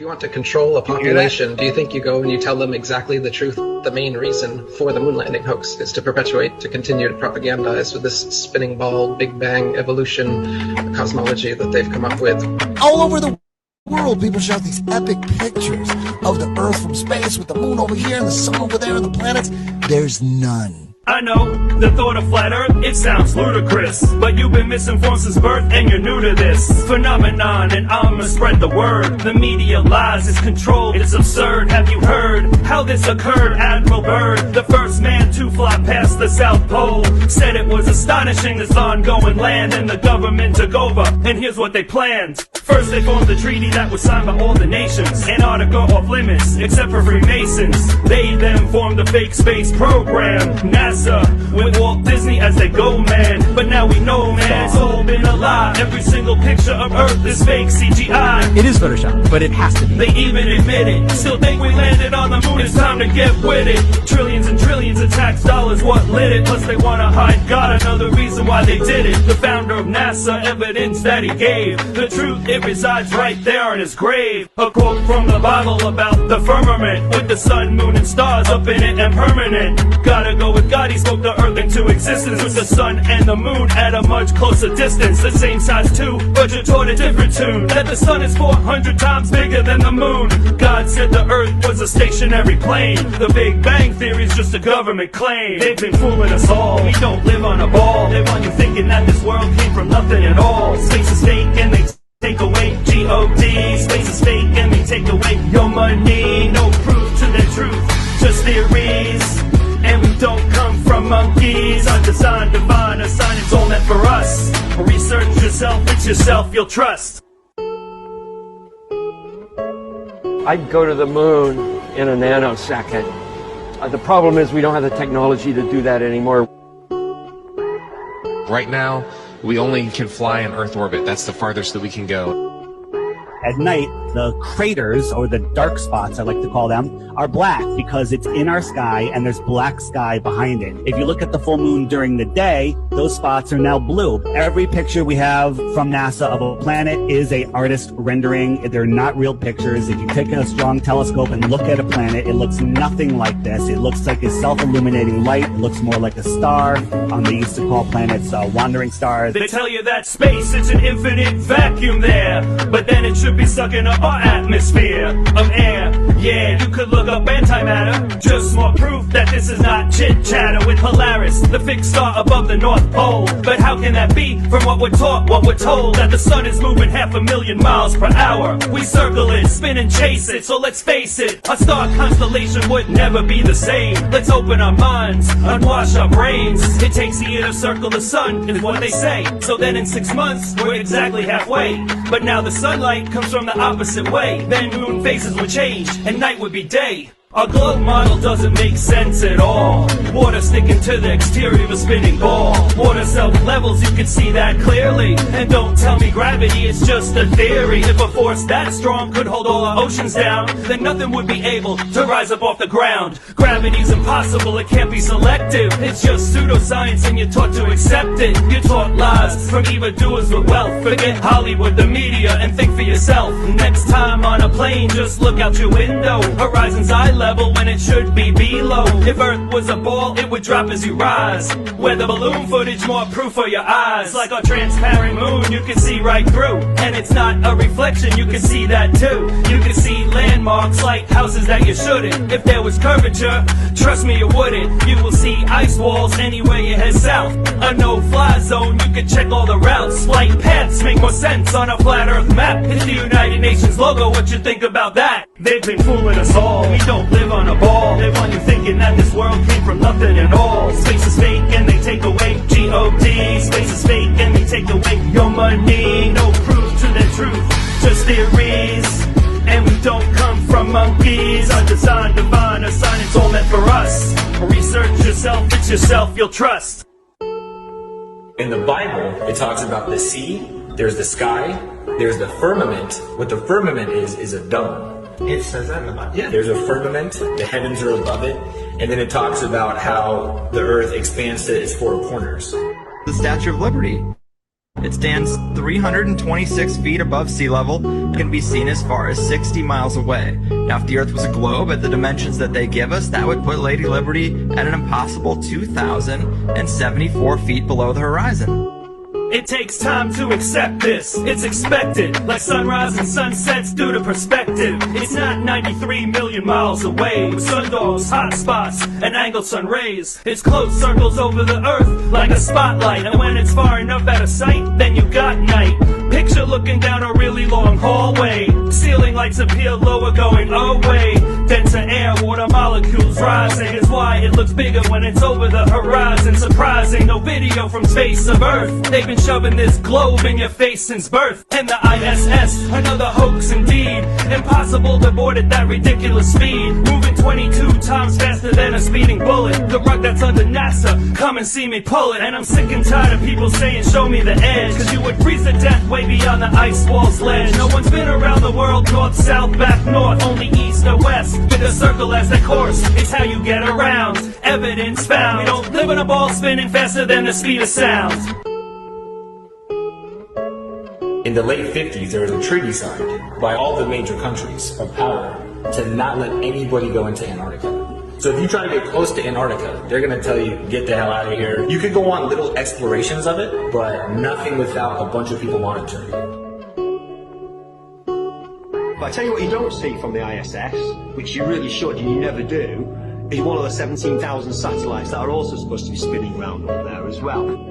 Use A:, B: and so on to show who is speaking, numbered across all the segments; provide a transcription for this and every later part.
A: you want to control a population, do you think you go and you tell them exactly the truth? The main reason for the moon landing hoax is to perpetuate, to continue to propagandize with this spinning ball, Big Bang, evolution, cosmology that they've come up with.
B: All over the world, people shout these epic pictures of the Earth from space with the moon over here and the sun over there and the planets. There's none.
C: I know, the thought of flat earth, it sounds ludicrous, but you've been misinformed since birth and you're new to this phenomenon, and I'ma spread the word. The media lies, it's controlled, it's absurd. Have you heard how this occurred? Admiral Byrd, the first man to fly past the South Pole, said it was astonishing this ongoing land, and the government took over, and here's what they planned. First they formed a treaty that was signed by all the nations, Antarctica off limits, except for Freemasons. They then formed a fake space program, NASA, with Walt Disney as their go-man. But now we know, man, it's all been a lie. Every single picture of Earth is fake CGI.
D: It is Photoshop, but it has to be.
C: They even admit it. Still think we landed on the moon, it's time to get with it. Trillions and trillions of tax dollars, what lit it? Plus they wanna hide God, another reason why they did it. The founder of NASA, evidence that he gave. The truth, it resides right there in his grave. A quote from the Bible about the firmament, with the sun, moon, and stars up in it and permanent. Gotta go with God, he spoke the earth into existence, with the sun and the moon at a much closer distance. The same size too, but you're taught a different tune. That the sun is 400 times bigger than the moon. God said the earth was a stationary plane. The Big Bang Theory's just a government claim. They've been fooling us all, we don't live on a ball. They want you thinking that this world came from nothing at all. Space is fake and they take away G-O-D. Space is fake and they take away your money. No proof to their truth, just theories. And we don't come from monkeys. Undesigned, divine, a sign, it's all meant for us. Research yourself, it's yourself you'll trust.
E: I'd go to the moon in a nanosecond. The problem is we don't have the technology to do that anymore.
F: Right now, we only can fly in Earth orbit. That's the farthest that we can go.
G: At night, the craters, or the dark spots, I like to call them, are black because it's in our sky and there's black sky behind it. If you look at the full moon during the day, those spots are now blue. Every picture we have from NASA of a planet is a artist rendering. They're not real pictures. If you take a strong telescope and look at a planet, it looks nothing like this. It looks like a self-illuminating light. It looks more like a star. They used to call planets wandering stars.
C: They tell you that space, it's an infinite vacuum there, but then it should be sucking up our atmosphere of air. Yeah, you could look up antimatter, just more proof that this is not chit-chatter. With Polaris, the fixed star above the North Pole. But how can that be from what we're taught, what we're told? That the sun is moving 500,000 miles per hour. We circle it, spin and chase it, so let's face it, our star constellation would never be the same. Let's open our minds, unwash our brains. It takes a year to circle the sun, is what they say. So then in 6 months, we're exactly halfway. But now the sunlight comes from the opposite way. Then moon phases would change, and night would be day. Our globe model doesn't make sense at all. Water sticking to the exterior of a spinning ball. Water self-levels, you can see that clearly. And don't tell me gravity, it's just a theory. If a force that strong could hold all our oceans down, then nothing would be able to rise up off the ground. Gravity's impossible, it can't be selective. It's just pseudoscience and you're taught to accept it. You're taught lies from evildoers with wealth. Forget Hollywood, the media, and think for yourself. Next time on a plane, just look out your window. Horizon's eye level when it should be below. If Earth was a ball, it would drop as you rise. Weather balloon footage, more proof for your eyes. Like our transparent moon, you can see right through. And it's not a reflection, you can see that too. You can see landmarks like houses that you shouldn't. If there was curvature, trust me you wouldn't. You will see ice walls anywhere you head south. A no-fly zone, you can check all the routes. Flight paths make more sense on a flat Earth map. It's the United Nations logo, what you think about that? They've been fooling us all, we don't live on a ball. They want you thinking that this world came from nothing at all. Space is fake and they take away G-O-D. Space is fake and they take away your money. No proof to their truth, just theories. And we don't come from monkeys. Undesigned, divine, a sign, it's all meant for us. Research yourself, it's yourself you'll trust.
H: In the Bible, it talks about the sea, there's the sky, there's the firmament. What the firmament is a dome.
A: It says that in the Bible.
H: Yeah, there's a firmament, the heavens are above it, and then it talks about how the earth expands to its four corners.
D: The Statue of Liberty. It stands 326 feet above sea level, can be seen as far as 60 miles away. Now, if the Earth was a globe at the dimensions that they give us, that would put Lady Liberty at an impossible 2,074 feet below the horizon.
C: It takes time to accept this, it's expected, like sunrise and sunsets due to perspective. It's not 93 million miles away, with sundogs, hot spots, and angled sun rays. Its close circles over the earth like a spotlight, and when it's far enough out of sight, then you got night. Picture looking down a really long hallway, ceiling lights appear lower going away. Denser air, water molecules rising, is why it looks bigger when it's over the horizon. Surprising, no video from space of Earth. They've been shoving this globe in your face since birth. And the ISS, another hoax indeed. Impossible to board at that ridiculous speed, moving 22 times faster than a speeding bullet. The rug that's under NASA, come and see me pull it. And I'm sick and tired of people saying show me the edge, cause you would freeze to death way beyond the ice wall's ledge. No one's been around the world, north, south, back north, only east or west, with a circle as the course. It's how you get around, evidence found. We don't live in a ball spinning faster than the speed of sound.
H: In the late 50s, there was a treaty signed by all the major countries of power to not let anybody go into Antarctica. So if you try to get close to Antarctica, they're going to tell you, get the hell out of here. You could go on little explorations of it, but nothing without a bunch of people monitoring it.
I: But I tell you what you don't see from the ISS, which you really should and you never do, is one of the 17,000 satellites that are also supposed to be spinning around up there as well.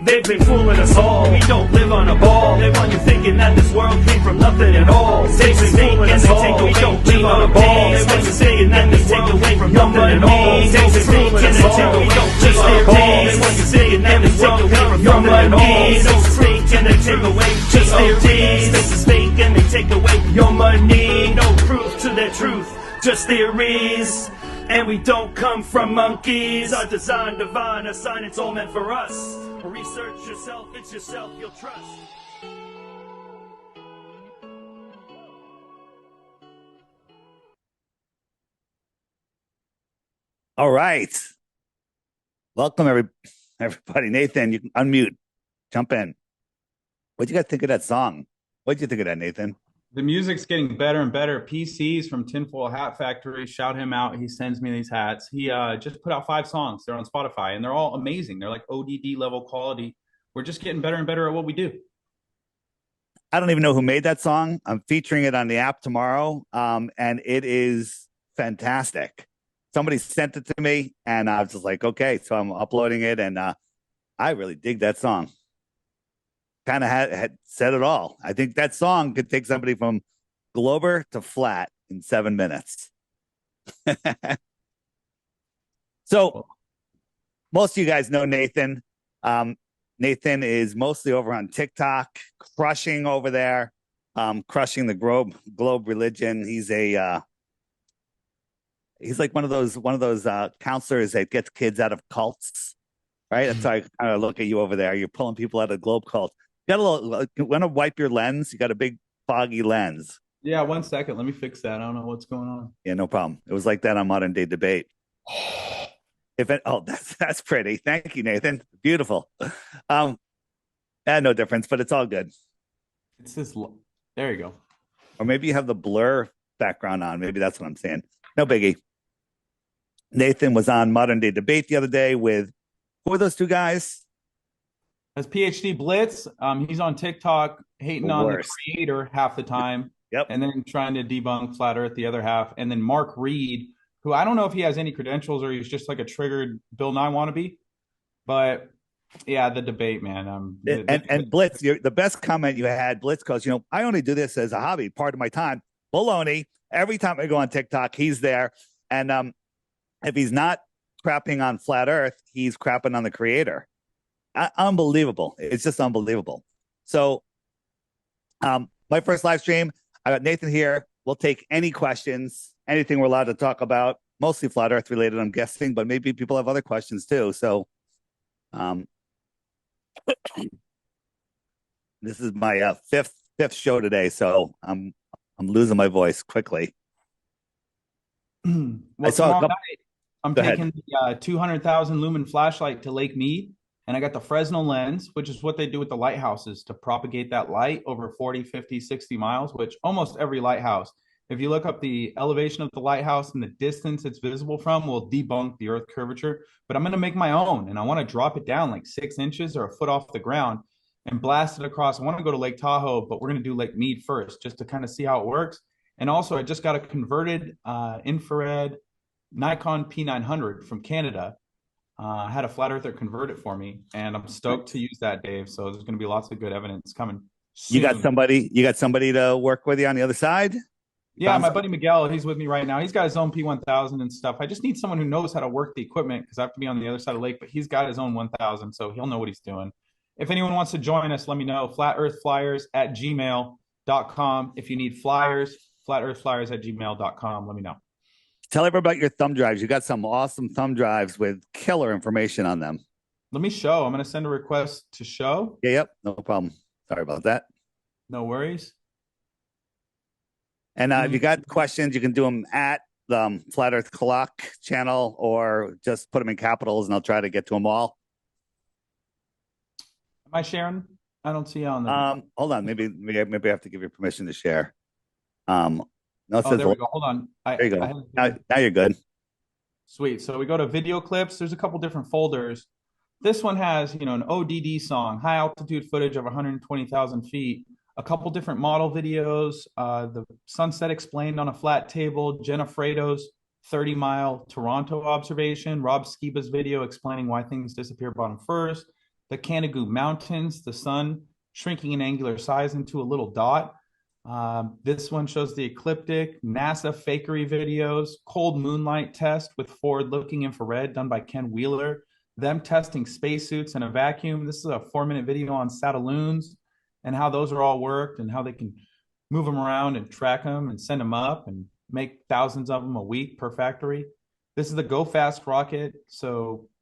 C: They've been fooling us all, we don't live on a ball. They want you thinking that this world came from nothing at all. They've been fooling us all, we don't live on a ball. They want you thinking that this world came from nothing at all. They've been fooling us all, we don't live on a ball. They want you thinking that this world came from nothing at all. Space is fake and they take away just theories. Space is fake and they take away your money. No proof to their truth, just theories. And we don't come from monkeys. Our design divine, a sign it's all meant for us. Research yourself, it's yourself you'll trust.
G: All right. Welcome, everybody. Nathan, you can unmute. Jump in. What do you guys think of that song? What did you think of that, Nathan?
J: The music's getting better and better. PCs from Tinfoil Hat Factory, shout him out. He sends me these hats. He just put out 5 songs. They're on Spotify, and they're all amazing. They're like ODD level quality. We're just getting better and better at what we do.
G: I don't even know who made that song. I'm featuring it on the app tomorrow, and it is fantastic. Somebody sent it to me, and I was just like, okay. So I'm uploading it, and I really dig that song. Kind of had said it all. I think that song could take somebody from glober to flat in 7 minutes. So most of you guys know Nathan. Nathan is mostly over on TikTok, crushing over there, crushing the globe religion. He's like one of those counselors that gets kids out of cults, right? That's how I kind of look at you over there. You're pulling people out of globe cults. You got a little. You want to wipe your lens? You got a big foggy lens.
J: Yeah, 1 second. Let me fix that. I don't know what's going on.
G: Yeah, no problem. It was like that on Modern Day Debate. That's pretty. Thank you, Nathan. Beautiful. No difference, but it's all good.
J: It's this. There you go.
G: Or maybe you have the blur background on. Maybe that's what I'm saying. No biggie. Nathan was on Modern Day Debate the other day with, who are those 2 guys?
J: That's PhD Blitz. He's on TikTok hating on the creator half the time.
G: Yep.
J: And then trying to debunk Flat Earth the other half. And then Mark Reed, who I don't know if he has any credentials or he's just like a triggered Bill Nye wannabe. But yeah, the debate, man.
G: And Blitz, the best comment you had, Blitz goes, I only do this as a hobby, part of my time. Baloney. Every time I go on TikTok, he's there. And if he's not crapping on Flat Earth, he's crapping on the creator. Unbelievable. It's just unbelievable. So my first live stream, I got Nathan here. We'll take any questions, anything we're allowed to talk about, mostly Flat Earth related, I'm guessing, but maybe people have other questions too. So this is my fifth show today, so I'm losing my voice quickly.
J: Well, I'm taking the 200,000 lumen flashlight to Lake Mead. And I got the Fresnel lens, which is what they do with the lighthouses to propagate that light over 40, 50, 60 miles, which almost every lighthouse, if you look up the elevation of the lighthouse and the distance it's visible from, will debunk the Earth curvature. But I'm going to make my own, and I want to drop it down like 6 inches or a foot off the ground and blast it across. I want to go to Lake Tahoe, but we're going to do Lake Mead first just to kind of see how it works. And also, I just got a converted infrared Nikon P900 from Canada. I had a flat earther convert it for me, and I'm stoked to use that, Dave. So there's going to be lots of good evidence coming soon.
K: You got somebody to work with you on the other side?
J: Yeah, my buddy Miguel, he's with me right now. He's got his own P1000 and stuff. I just need someone who knows how to work the equipment because I have to be on the other side of the lake, but he's got his own 1000, so he'll know what he's doing. If anyone wants to join us, let me know. flatearthflyers@gmail.com. If you need flyers, flatearthflyers@gmail.com. Let me know.
K: Tell everybody about your thumb drives. You got some awesome thumb drives with killer information on them.
J: Let me show. I'm going to send a request to show.
K: Yeah, yep. No problem. Sorry about that.
J: No worries.
K: And if you got questions, you can do them at the Flat Earth Clock channel or just put them in capitals and I'll try to get to them all.
J: Am I sharing? I don't see you on the...
K: Hold on. Maybe I have to give you permission to share.
J: No, there we go. Hold on.
K: There you go. Now you're good.
J: Sweet. So we go to video clips. There's a couple different folders. This one has, an ODD song, high altitude footage of 120,000 feet, a couple different model videos, the sunset explained on a flat table, Jenna Fredo's 30-mile Toronto observation, Rob Skiba's video explaining why things disappear bottom first, the Canigou Mountains, the sun shrinking in angular size into a little dot. This one shows the ecliptic, NASA fakery videos, cold moonlight test with forward-looking infrared done by Ken Wheeler, them testing spacesuits in a vacuum. This is a 4-minute video on Satelloons and how those are all worked and how they can move them around and track them and send them up and make thousands of them a week per factory. This is the Go Fast rocket.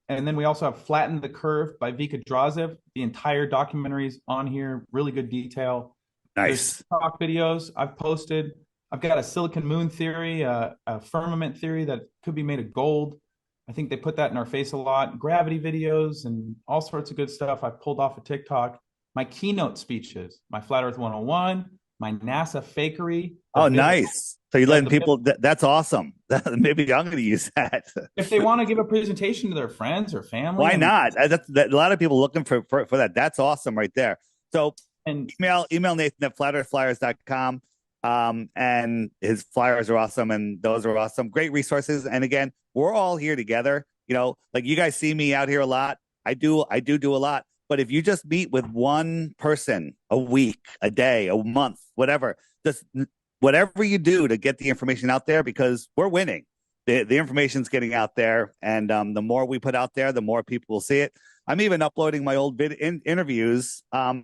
J: And then we also have Flatten the Curve by Vika Drazev. The entire documentary is on here, really good detail.
K: Nice.
J: There's talk videos I've posted. I've got a silicon moon theory, a firmament theory that could be made of gold. I think they put that in our face a lot. Gravity videos and all sorts of good stuff I've pulled off of TikTok. My keynote speeches, my Flat Earth 101, my NASA fakery.
K: Oh, nice. So you're letting people, that's awesome. Maybe I'm going to use that.
J: If they want to give a presentation to their friends or family.
K: Why not? A lot of people looking for that. That's awesome right there. So email Nathan at flatearthflyers.com. And his flyers are awesome. And those are awesome. Great resources. And again, we're all here together. Like you guys see me out here a lot. I do a lot. But if you just meet with one person a week, a day, a month, whatever, just whatever you do to get the information out there, because we're winning. The information's getting out there. And the more we put out there, the more people will see it. I'm even uploading my old interviews I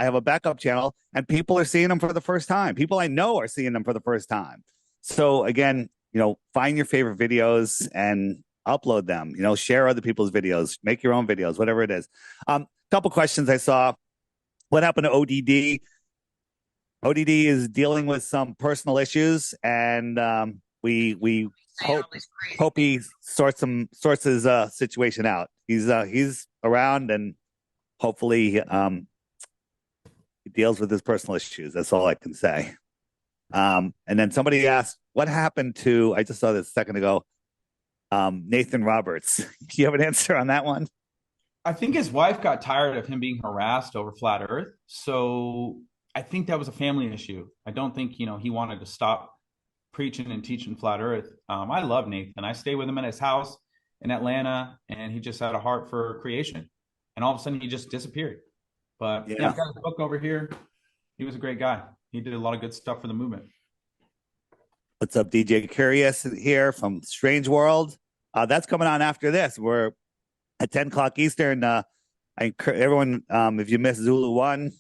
K: have a backup channel, and people are seeing them for the first time. People I know are seeing them for the first time. So again, find your favorite videos and upload them, share other people's videos, make your own videos, whatever it is. Couple questions I saw. What happened to ODD? ODD is dealing with some personal issues, and we hope he sorts his situation out. He's around, and hopefully he deals with his personal issues. That's all I can say. And then somebody asked, what happened to, I just saw this a second ago, Nathan Roberts. Do you have an answer on that one?
J: I think his wife got tired of him being harassed over Flat Earth. So I think that was a family issue. I don't think, he wanted to stop preaching and teaching Flat Earth. I love Nathan. I stay with him at his house in Atlanta, and he just had a heart for creation. And all of a sudden, he just disappeared. But yeah, I've got his book over here. He was a great guy. He did a lot of good stuff for the movement.
K: What's up, DJ Curious here from Strange World? That's coming on after this. We're at 10 o'clock Eastern. I encourage everyone, if you missed Zulu 1,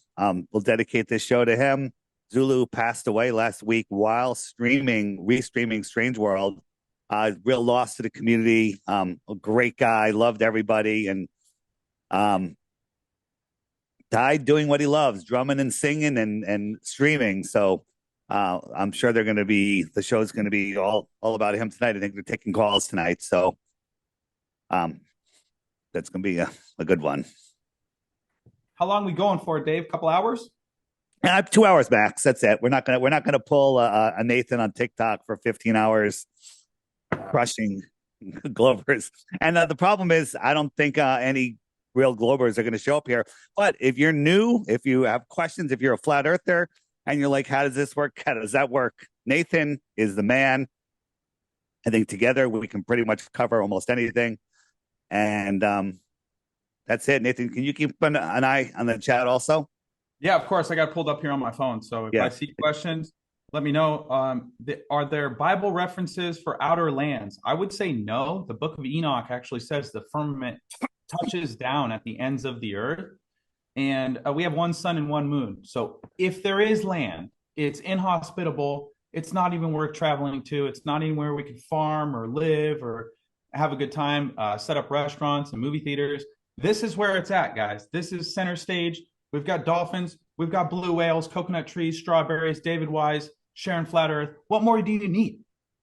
K: we'll dedicate this show to him. Zulu passed away last week while restreaming Strange World. Real loss to the community. A great guy, loved everybody, and died doing what he loves, drumming and singing and streaming. So I'm sure the show's going to be all about him tonight. I think they're taking calls tonight. So That's going to be a good one.
J: How long are we going for, Dave? A couple hours?
K: 2 hours max. That's it. We're not gonna pull a Nathan on TikTok for 15 hours crushing Globers. And the problem is, I don't think any real Globers are going to show up here. But if you're new, if you have questions, if you're a flat earther and you're like, how does this work? How does that work? Nathan is the man. I think together we can pretty much cover almost anything. And that's it. Nathan, can you keep an eye on the chat also?
J: Yeah, of course. I got pulled up here on my phone. So if I see questions, let me know. Are there Bible references for outer lands? I would say no. The book of Enoch actually says the firmament touches down at the ends of the earth. And we have one sun and one moon. So if there is land, it's inhospitable. It's not even worth traveling to. It's not anywhere we can farm or live or have a good time, set up restaurants and movie theaters. This is where it's at, guys. This is center stage. We've got dolphins, we've got blue whales, coconut trees, strawberries, David Wise, Sharon Flat Earth. What more do you need?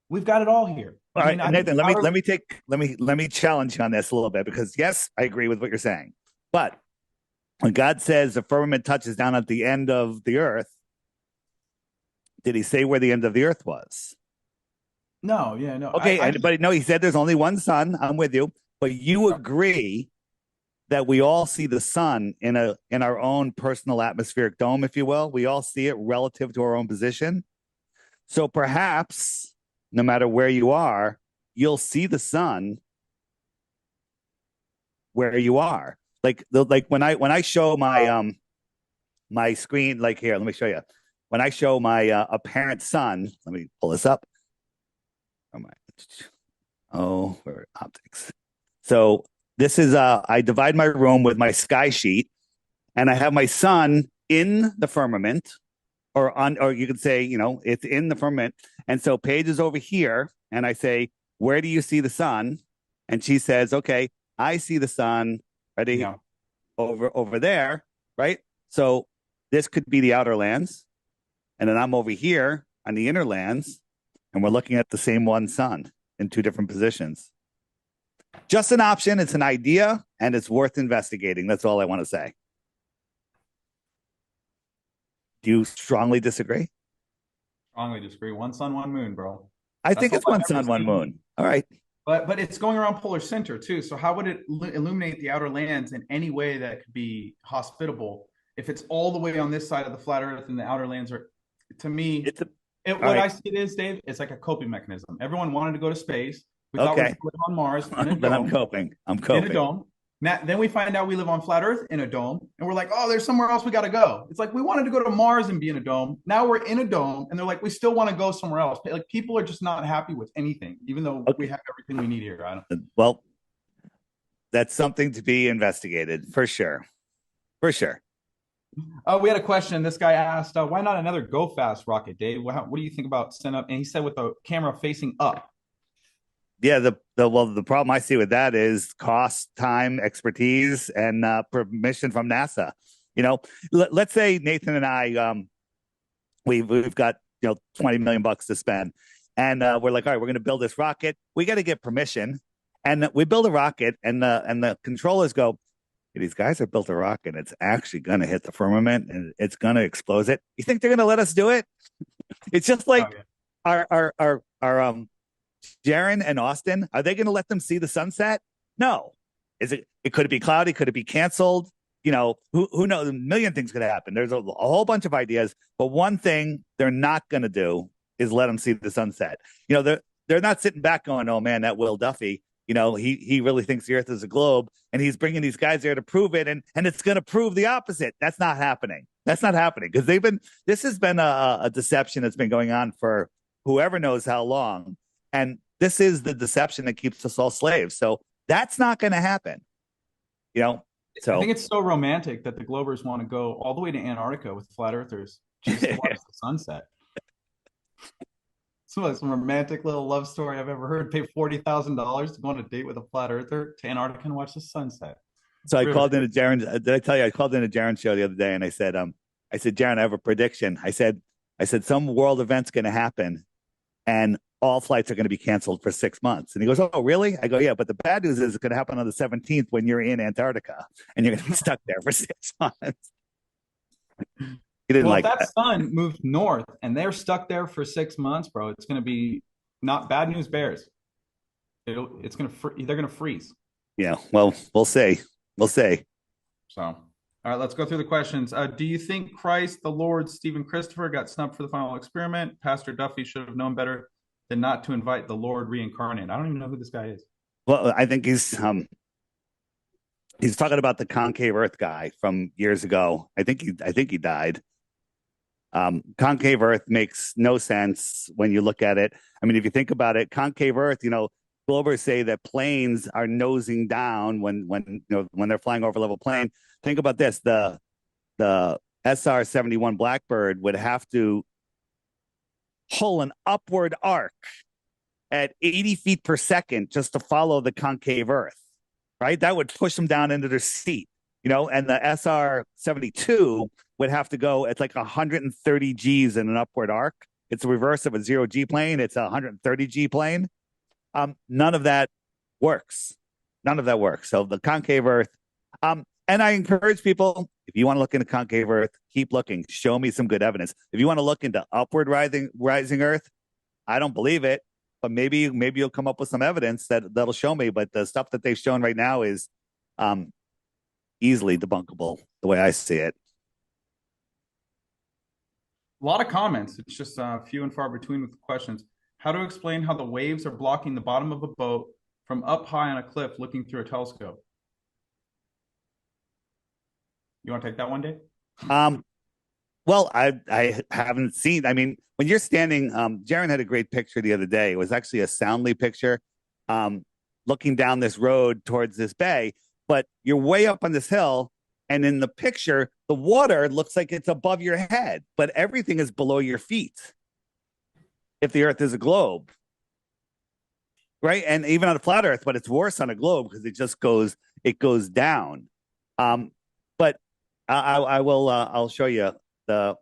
J: We've got it all here.
K: All right, Nathan, let me challenge you on this a little bit, because yes, I agree with what you're saying. But when God says the firmament touches down at the end of the earth, did he say where the end of the earth was?
J: No, yeah, no.
K: Okay, but no, he said there's only one sun. I'm with you. But you agree that we all see the sun in our own personal atmospheric dome, if you will. We all see it relative to our own position. So perhaps, no matter where you are, you'll see the sun where you are. Like when I show my my screen, like here, let me show you. When I show my apparent sun, let me pull this up. Where optics? So this is I divide my room with my sky sheet, and I have my sun in the firmament, or you could say, it's in the firmament. And so Paige is over here, and I say, where do you see the sun? And she says, okay, I see the sun over there, right? So this could be the outer lands, and then I'm over here on the inner lands, and we're looking at the same one sun in two different positions. Just an option. It's an idea, and it's worth investigating. That's all I want to say. Do you strongly disagree?
J: Strongly disagree. One sun, one moon, bro.
K: I think it's one sun, one moon. All right.
J: But it's going around polar center too. So how would it illuminate the outer lands in any way that could be hospitable if it's all the way on this side of the flat Earth and the outer lands are? To me, I see it is, Dave. It's like a coping mechanism. Everyone wanted to go to space. We thought we could live on Mars in a dome.
K: But I'm coping.
J: In a dome. Now, then we find out we live on flat Earth in a dome, and we're like, oh, there's somewhere else we got to go. It's like we wanted to go to Mars and be in a dome. Now we're in a dome, and they're like, we still want to go somewhere else. Like people are just not happy with anything, even though we have everything we need here.
K: Well, that's something to be investigated for sure. For sure.
J: We had a question. This guy asked, why not another Go Fast rocket, Dave? What do you think about send up? And he said with the camera facing up.
K: Yeah, the problem I see with that is cost, time, expertise, and permission from NASA. Let's say Nathan and I, we've got 20 million bucks to spend, and we're like, all right, we're going to build this rocket. We got to get permission, and we build a rocket, and the controllers go, hey, these guys have built a rocket. It's actually going to hit the firmament, and it's going to explode it. You think they're going to let us do it? It's just like our Jaron and Austin, are they going to let them see the sunset? No. It could be cloudy? Could it be canceled? Who knows? A million things could happen. There's a whole bunch of ideas, but one thing they're not going to do is let them see the sunset. They're not sitting back going, oh man, that Will Duffy, he really thinks the Earth is a globe, and he's bringing these guys there to prove it, and it's going to prove the opposite. That's not happening. That's not happening because this has been a deception that's been going on for whoever knows how long. And this is the deception that keeps us all slaves. So that's not going to happen. So
J: I think it's so romantic that the Globers want to go all the way to Antarctica with flat earthers just to watch the sunset. It's the most romantic little love story I've ever heard. Pay $40,000 to go on a date with a flat earther to Antarctica and watch the sunset.
K: So I called into Jaron. Did I tell you I called into Jaron's show the other day, and I said, Jaron, I have a prediction. I said some world event's going to happen, and all flights are going to be canceled for 6 months. And he goes, oh, really? I go, yeah, but the bad news is it's going to happen on the 17th when you're in Antarctica and you're going to be stuck there for 6 months. He didn't like
J: that. Sun moved north and they're stuck there for 6 months, bro. It's going to be not bad news bears. They're going to freeze.
K: Yeah, well, we'll see. We'll see.
J: So, all right, let's go through the questions. Do you think Christ, the Lord, Stephen Christopher got snubbed for the final experiment? Pastor Duffy should have known better than not to invite the Lord reincarnate. I don't even know who this guy is.
K: Well, I think he's talking about the concave Earth guy from years ago. I think he died. Concave Earth makes no sense when you look at it. I mean, if you think about it, concave Earth, Globers say that planes are nosing down when they're flying over level plane. Think about this: the SR-71 Blackbird would have to pull an upward arc at 80 feet per second just to follow the concave Earth, right? That would push them down into their seat, and the SR-72 would have to go at like 130 Gs in an upward arc. It's the reverse of a 0G plane. It's a 130 G plane. None of that works. None of that works. So the concave Earth, and I encourage people, if you want to look into concave Earth, keep looking. Show me some good evidence. If you want to look into upward rising Earth, I don't believe it, but maybe you'll come up with some evidence that'll show me. But the stuff that they've shown right now is easily debunkable, the way I see it.
J: A lot of comments. It's just few and far between with the questions. How to explain how the waves are blocking the bottom of a boat from up high on a cliff looking through a telescope? You want to take that one, Dave?
K: Well, I haven't seen. I mean, when you're standing, Jaron had a great picture the other day. It was actually a Soundly picture, looking down this road towards this bay, but you're way up on this hill. And in the picture, the water looks like it's above your head, but everything is below your feet. If the Earth is a globe, right? And even on a flat Earth, but it's worse on a globe because it goes down. But I'll show you so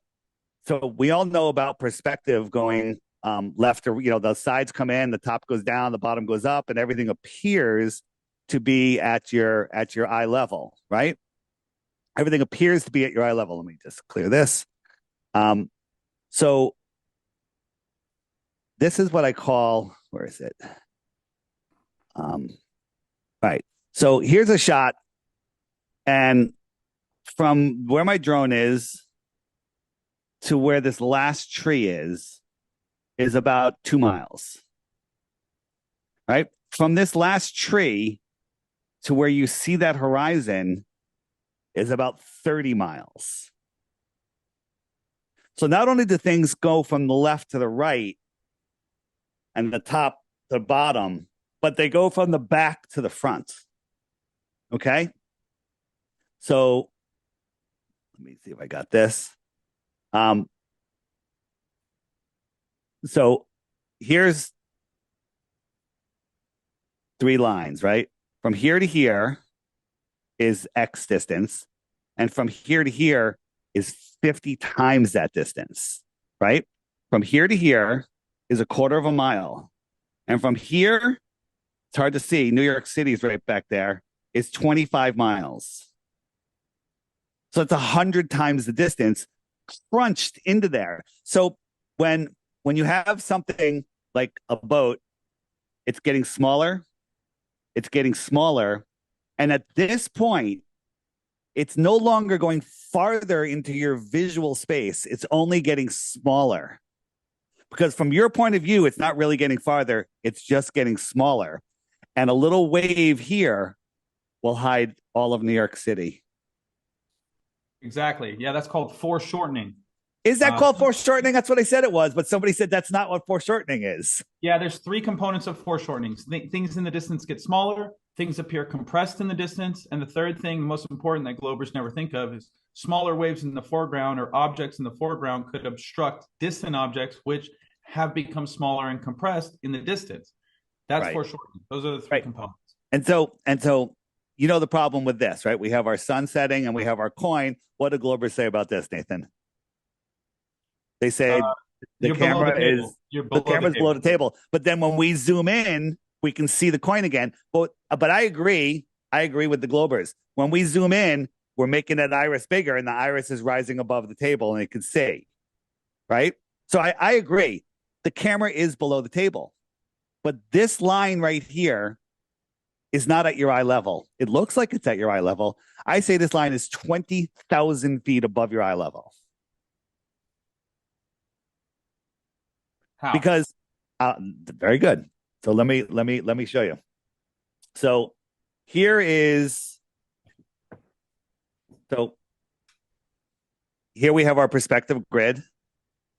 K: we all know about perspective going left or, the sides come in, the top goes down, the bottom goes up, and everything appears to be at your eye level, right? Everything appears to be at your eye level. Let me just clear this. So this is what I call, where is it? Right. So here's a shot. And from where my drone is to where this last tree is about 2 miles. Right? From this last tree to where you see that horizon is about 30 miles. So not only do things go from the left to the right and the top to the bottom, but they go from the back to the front. Okay? So let me see if I got this. So here's 3 lines, right? From here to here is X distance, and from here to here is 50 times that distance, right? From here to here is a 1/4 mile. And from here, it's hard to see, New York City is right back there, is 25 miles. So it's 100 times the distance crunched into there. So when you have something like a boat, it's getting smaller. It's getting smaller. And at this point, it's no longer going farther into your visual space. It's only getting smaller. Because from your point of view, it's not really getting farther. It's just getting smaller. And a little wave here will hide all of New York City.
J: Exactly. Yeah, that's called foreshortening.
K: Is that called foreshortening? That's what I said it was, but somebody said that's not what foreshortening is.
J: Yeah, there's 3 components of foreshortening. Things in the distance get smaller, things appear compressed in the distance, and the third thing, the most important that Globers never think of, is smaller waves in the foreground or objects in the foreground could obstruct distant objects, which have become smaller and compressed in the distance. That's foreshortening. Those are the 3 components. And so,
K: the problem with this, right? We have our sun setting and we have our coin. What do Globers say about this, Nathan? They say
J: You're below the table. You're below
K: the camera's
J: the table.
K: below the table. But then when we zoom in, we can see the coin again. But I agree. I agree with the Globers. When we zoom in, we're making that iris bigger, and the iris is rising above the table, and it can see. Right? So I agree. The camera is below the table. But this line right here is not at your eye level. It looks like it's at your eye level. I say this line is 20,000 feet above your eye level.
J: How?
K: Because very good. So let me show you. So here we have our perspective grid.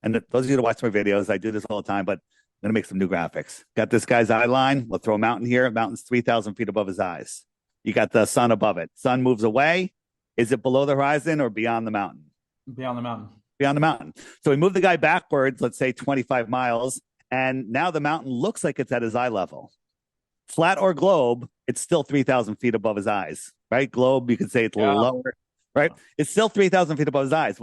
K: And those of you that watch my videos, I do this all the time, but I'm going to make some new graphics. Got this guy's eye line. We'll throw a mountain here. Mountain's 3,000 feet above his eyes. You got the sun above it. Sun moves away. Is it below the horizon or beyond the mountain?
J: Beyond the mountain.
K: Beyond the mountain. So we move the guy backwards, let's say 25 miles, and now the mountain looks like it's at his eye level. Flat or globe, it's still 3,000 feet above his eyes, right? Globe, you could say it's a little lower, right? It's still 3,000 feet above his eyes.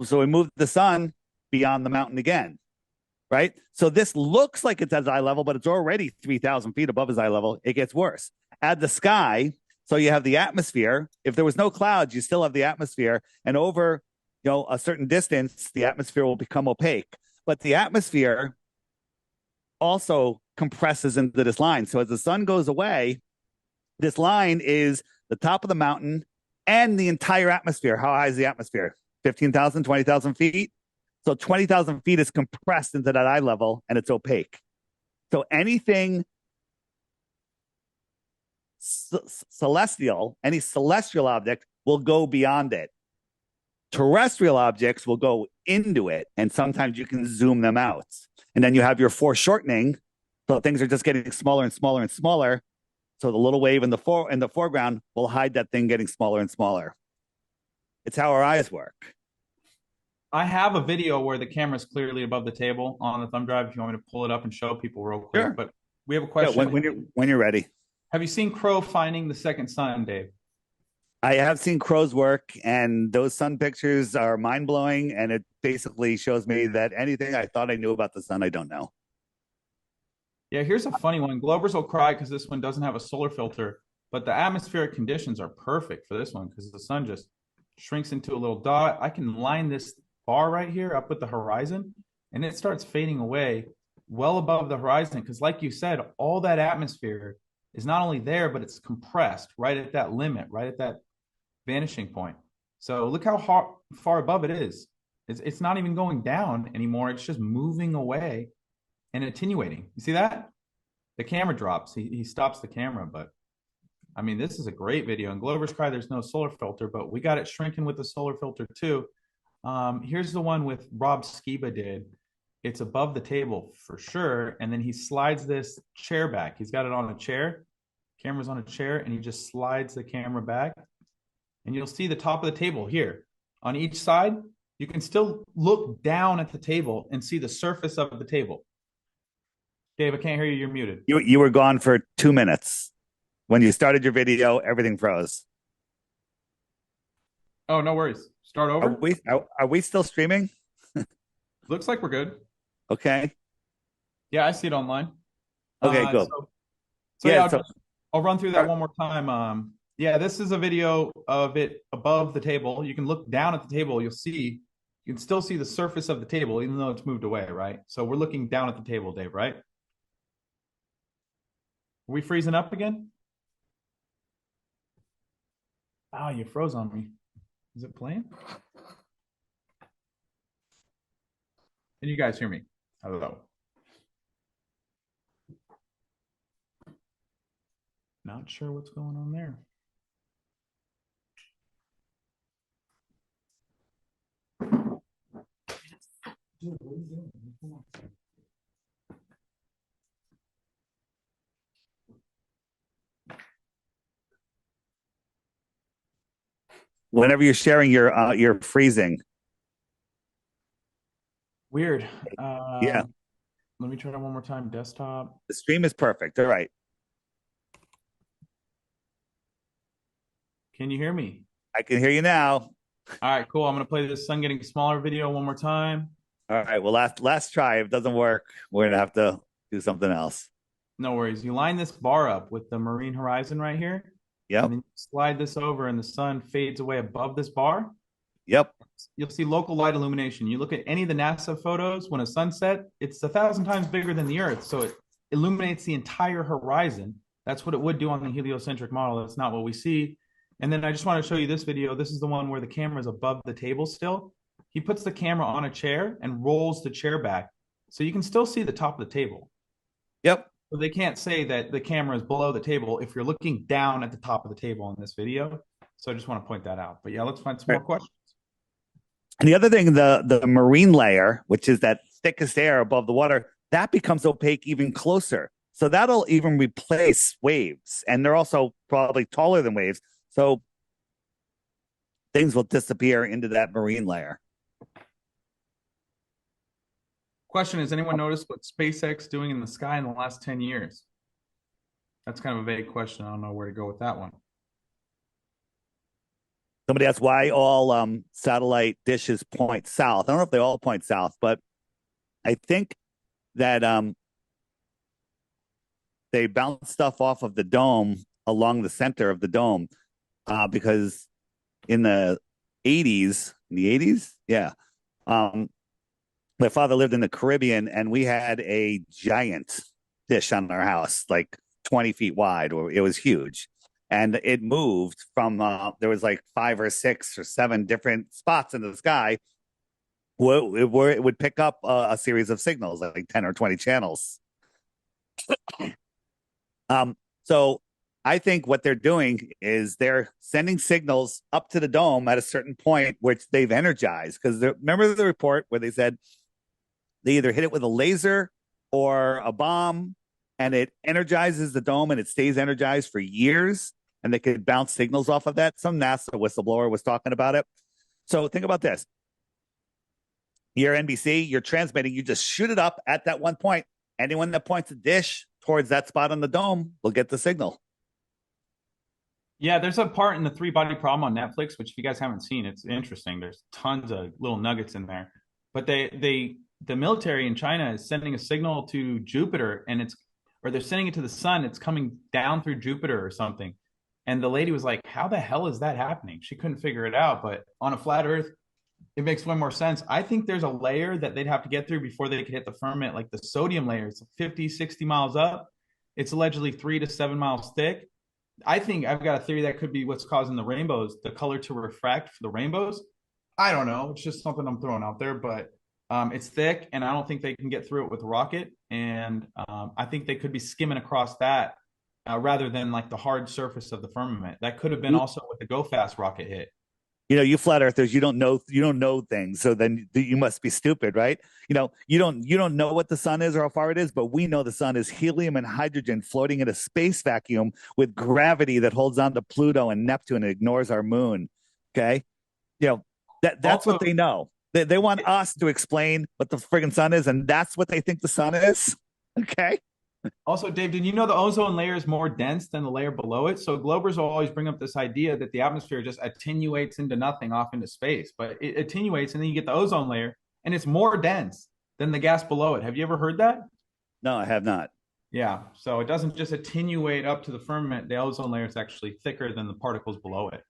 K: So we move the sun beyond the mountain again, right? So this looks like it's at his eye level, but it's already 3,000 feet above his eye level. It gets worse. Add the sky, so you have the atmosphere. If there was no clouds, you still have the atmosphere, and over a certain distance, the atmosphere will become opaque. But the atmosphere also compresses into this line. So as the sun goes away, this line is the top of the mountain and the entire atmosphere. How high is the atmosphere? 15,000, 20,000 feet? So 20,000 feet is compressed into that eye level, and it's opaque. So anything celestial, any celestial object will go beyond it. Terrestrial objects will go into it, and sometimes you can zoom them out. And then you have your foreshortening, so things are just getting smaller and smaller and smaller. So the little wave in the foreground will hide that thing getting smaller and smaller. It's how our eyes work.
J: I have a video where the camera's clearly above the table on the thumb drive if you want me to pull it up and show people real quick.
K: Sure.
J: But we have a question.
K: Yeah, when you're ready.
J: Have you seen Crow finding the second sun, Dave?
K: I have seen Crow's work, and those sun pictures are mind-blowing, and it basically shows me that anything I thought I knew about the sun, I don't know.
J: Yeah, here's a funny one. Globers will cry because this one doesn't have a solar filter, but the atmospheric conditions are perfect for this one because the sun just shrinks into a little dot. I can line this bar right here up with the horizon, and it starts fading away well above the horizon because, like you said, all that atmosphere is not only there, but it's compressed right at that limit, right at that vanishing point. So look how far above it is. It's not even going down anymore. It's just moving away and attenuating. You see that? The camera drops. He stops the camera, but I mean, this is a great video. And Globers cry there's no solar filter, but we got it shrinking with the solar filter too. Here's the one with Rob Skiba did. It's above the table for sure. And then he slides this chair back. He's got it on a chair. Camera's on a chair, and he just slides the camera back. And you'll see the top of the table here. On each side, you can still look down at the table and see the surface of the table. Dave, I can't hear you. You're muted.
K: You were gone for 2 minutes. When you started your video, everything froze.
J: Oh, no worries. Start over.
K: Are we still streaming?
J: Looks like we're good.
K: Okay.
J: Yeah, I see it online.
K: Okay, cool.
J: I'll run through that one more time. Yeah, this is a video of it above the table. You can look down at the table. You can still see the surface of the table, even though it's moved away, right? So we're looking down at the table, Dave, right? Are we freezing up again? Oh, you froze on me. Is it playing? Can you guys hear me? Hello. Not sure what's going on there. Dude, what are you doing? Come on.
K: Whenever you're sharing, you're freezing.
J: Weird.
K: Yeah.
J: Let me try that one more time. Desktop.
K: The stream is perfect. All right.
J: Can you hear me?
K: I can hear you now.
J: All right, cool. I'm going to play this sun getting smaller video one more time.
K: All right. Well, last try. If it doesn't work, we're gonna have to do something else.
J: No worries. You line this bar up with the marine horizon right here.
K: Yep.
J: And then you slide this over and the sun fades away above this bar.
K: Yep.
J: You'll see local light illumination. You look at any of the NASA photos when a sunset, it's 1,000 times bigger than the Earth. So it illuminates the entire horizon. That's what it would do on the heliocentric model. That's not what we see. And then I just want to show you this video. This is the one where the camera is above the table still. He puts the camera on a chair and rolls the chair back. So you can still see the top of the table.
K: Yep.
J: So they can't say that the camera is below the table if you're looking down at the top of the table in this video. So I just want to point that out. But yeah, let's find some more questions.
K: And the other thing, the marine layer, which is that thickest air above the water, that becomes opaque even closer. So that'll even replace waves. And they're also probably taller than waves. So things will disappear into that marine layer.
J: Question, has anyone noticed what SpaceX doing in the sky in the last 10 years? That's kind of a vague question. I don't know where to go with that one.
K: Somebody asked why all satellite dishes point south. I don't know if they all point south, but I think that they bounce stuff off of the dome along the center of the dome because in the 80s, yeah, my father lived in the Caribbean, and we had a giant dish on our house, like 20 feet wide, or it was huge. And it moved from, there was like 5 or 6 or 7 different spots in the sky where it would pick up a series of signals, like 10 or 20 channels. So I think what they're doing is they're sending signals up to the dome at a certain point, which they've energized. Because remember the report where they said they either hit it with a laser or a bomb, and it energizes the dome and it stays energized for years, and they could bounce signals off of that. Some NASA whistleblower was talking about it. So think about this. You're NBC, you're transmitting, you just shoot it up at that one point. Anyone that points a dish towards that spot on the dome will get the signal.
J: Yeah, there's a part in the 3-Body Problem on Netflix, which if you guys haven't seen, it's interesting. There's tons of little nuggets in there. But the military in China is sending a signal to Jupiter, and they're sending it to the sun. It's coming down through Jupiter or something. And the lady was like, how the hell is that happening? She couldn't figure it out. But on a flat Earth, it makes way more sense. I think there's a layer that they'd have to get through before they could hit the firmament, like the sodium layer. It's 50, 60 miles up. It's allegedly 3 to 7 miles thick. I think I've got a theory that could be what's causing the rainbows, the color to refract for the rainbows. I don't know. It's just something I'm throwing out there, but it's thick, and I don't think they can get through it with a rocket. And I think they could be skimming across that rather than like the hard surface of the firmament. That could have been also with the Go Fast rocket hit.
K: You know, you flat earthers, you don't know things. So then you must be stupid, right? You know, you don't know what the sun is or how far it is, but we know the sun is helium and hydrogen floating in a space vacuum with gravity that holds on to Pluto and Neptune and ignores our moon. Okay. You know, that's also what they know. They want us to explain what the friggin' sun is, and that's what they think the sun is. Okay.
J: Also, Dave, did you know the ozone layer is more dense than the layer below it? So Globers will always bring up this idea that the atmosphere just attenuates into nothing off into space, but it attenuates, and then you get the ozone layer, and it's more dense than the gas below it. Have you ever heard that?
K: No, I have not.
J: Yeah. So it doesn't just attenuate up to the firmament. The ozone layer is actually thicker than the particles below it.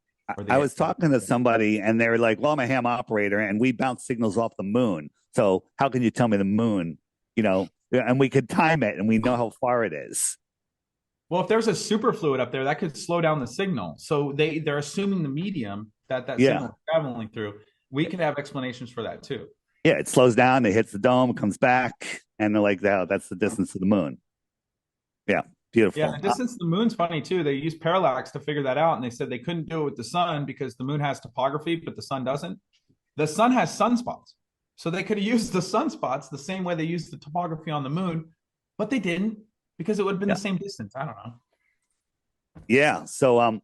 K: I was talking to somebody, and they were like, well, I'm a ham operator, and we bounce signals off the moon. So how can you tell me the moon, you know, and we could time it, and we know how far it is.
J: Well, if there's a superfluid up there, that could slow down the signal. So they're assuming the medium that signal is traveling through. We could have explanations for that too.
K: Yeah, it slows down, it hits the dome, comes back, and they're like, oh, that's the distance to the moon. Yeah, beautiful.
J: Yeah, the distance to the moon's funny too. They used parallax to figure that out, and they said they couldn't do it with the sun because the moon has topography, but the sun doesn't. The sun has sunspots. So they could have used the sunspots the same way they used the topography on the moon, but they didn't because it would have been the same distance. I don't know.
K: Yeah. So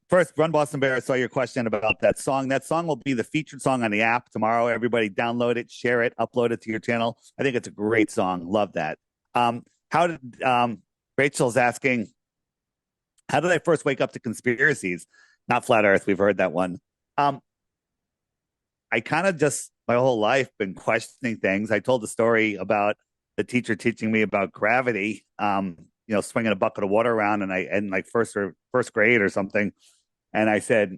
K: first, Run Boston Bear, I saw your question about that song. That song will be the featured song on the app tomorrow. Everybody download it, share it, upload it to your channel. I think it's a great song. Love that. Rachel's asking, how did I first wake up to conspiracies? Not flat Earth. We've heard that one. I kind of just my whole life been questioning things. I told the story about the teacher teaching me about gravity, swinging a bucket of water around, and like first grade or something. And I said,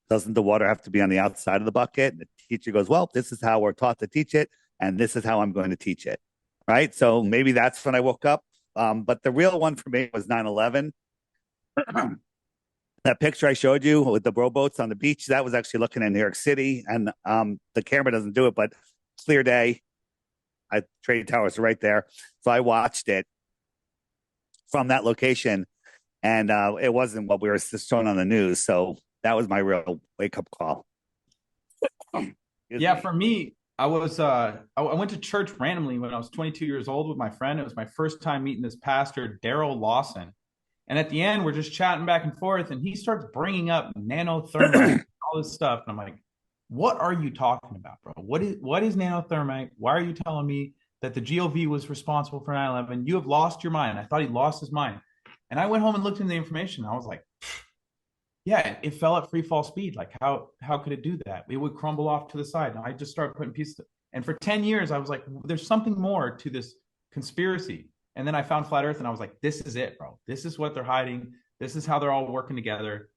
K: doesn't the water have to be on the outside of the bucket? And the teacher goes, well, this is how we're taught to teach it, and this is how I'm going to teach it. Right. So maybe that's when I woke up. But the real one for me was 9/11. That picture I showed you with the rowboats on the beach, that was actually looking at New York City. And the camera doesn't do it, but clear day. Trade Towers are right there. So I watched it from that location, and it wasn't what we were just showing on the news. So that was my real wake-up call.
J: Yeah, for me, I went to church randomly when I was 22 years old with my friend. It was my first time meeting this pastor, Daryl Lawson. And at the end, we're just chatting back and forth, and he starts bringing up nanothermite, all this stuff. And I'm like, what are you talking about, bro? What is nanothermite? Why are you telling me that the GOV was responsible for 9/11? You have lost your mind. I thought he lost his mind. And I went home and looked into the information. I was like, yeah, it fell at free fall speed. Like, how could it do that? It would crumble off to the side. And I just started putting pieces. And for 10 years, I was like, there's something more to this conspiracy. And then I found Flat Earth, and I was like, this is it, bro. This is what they're hiding. This is how they're all working together.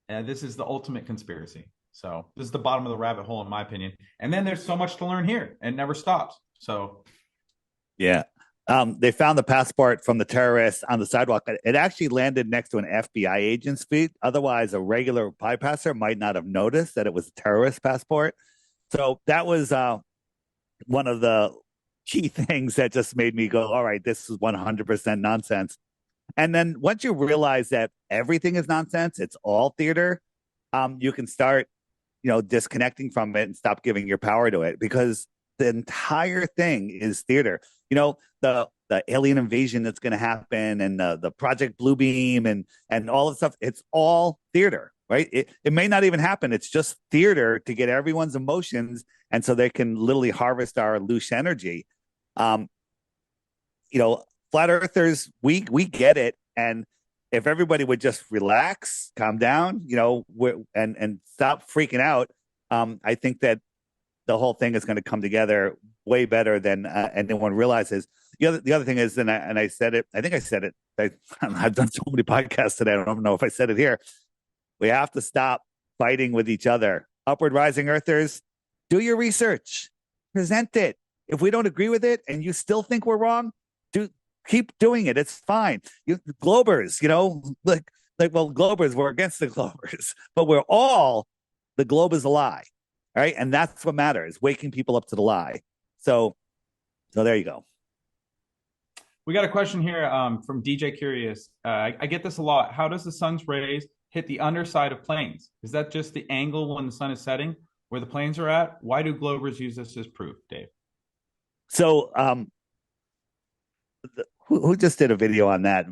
J: And this is the ultimate conspiracy. So this is the bottom of the rabbit hole, in my opinion. And then there's so much to learn here, and it never stops. So,
K: yeah. They found the passport from the terrorists on the sidewalk. It actually landed next to an FBI agent's feet. Otherwise, a regular bypasser might not have noticed that it was a terrorist passport. So that was one of the key things that just made me go, all right, this is 100% nonsense. And then once you realize that everything is nonsense, it's all theater, you can start, disconnecting from it and stop giving your power to it, because the entire thing is theater. The alien invasion that's going to happen, and the Project Bluebeam and all the stuff, it's all theater, right? It may not even happen. It's just theater to get everyone's emotions, and so they can literally harvest our loose energy. Flat earthers, we get it. And if everybody would just relax, calm down, and stop freaking out, I think that the whole thing is going to come together way better than anyone realizes. The other thing is, and I said it, I think I said it, I've done so many podcasts today, I don't know if I said it here. We have to stop fighting with each other. Upward rising earthers, do your research, present it. If we don't agree with it and you still think we're wrong, keep doing it. It's fine. Globers, globers, we're against the globers, but the globe is a lie. All right. And that's what matters, waking people up to the lie. So there you go.
J: We got a question here from DJ Curious. I get this a lot. How does the sun's rays hit the underside of planes? Is that just the angle when the sun is setting where the planes are at? Why do globers use this as proof, Dave?
K: So who just did a video on that?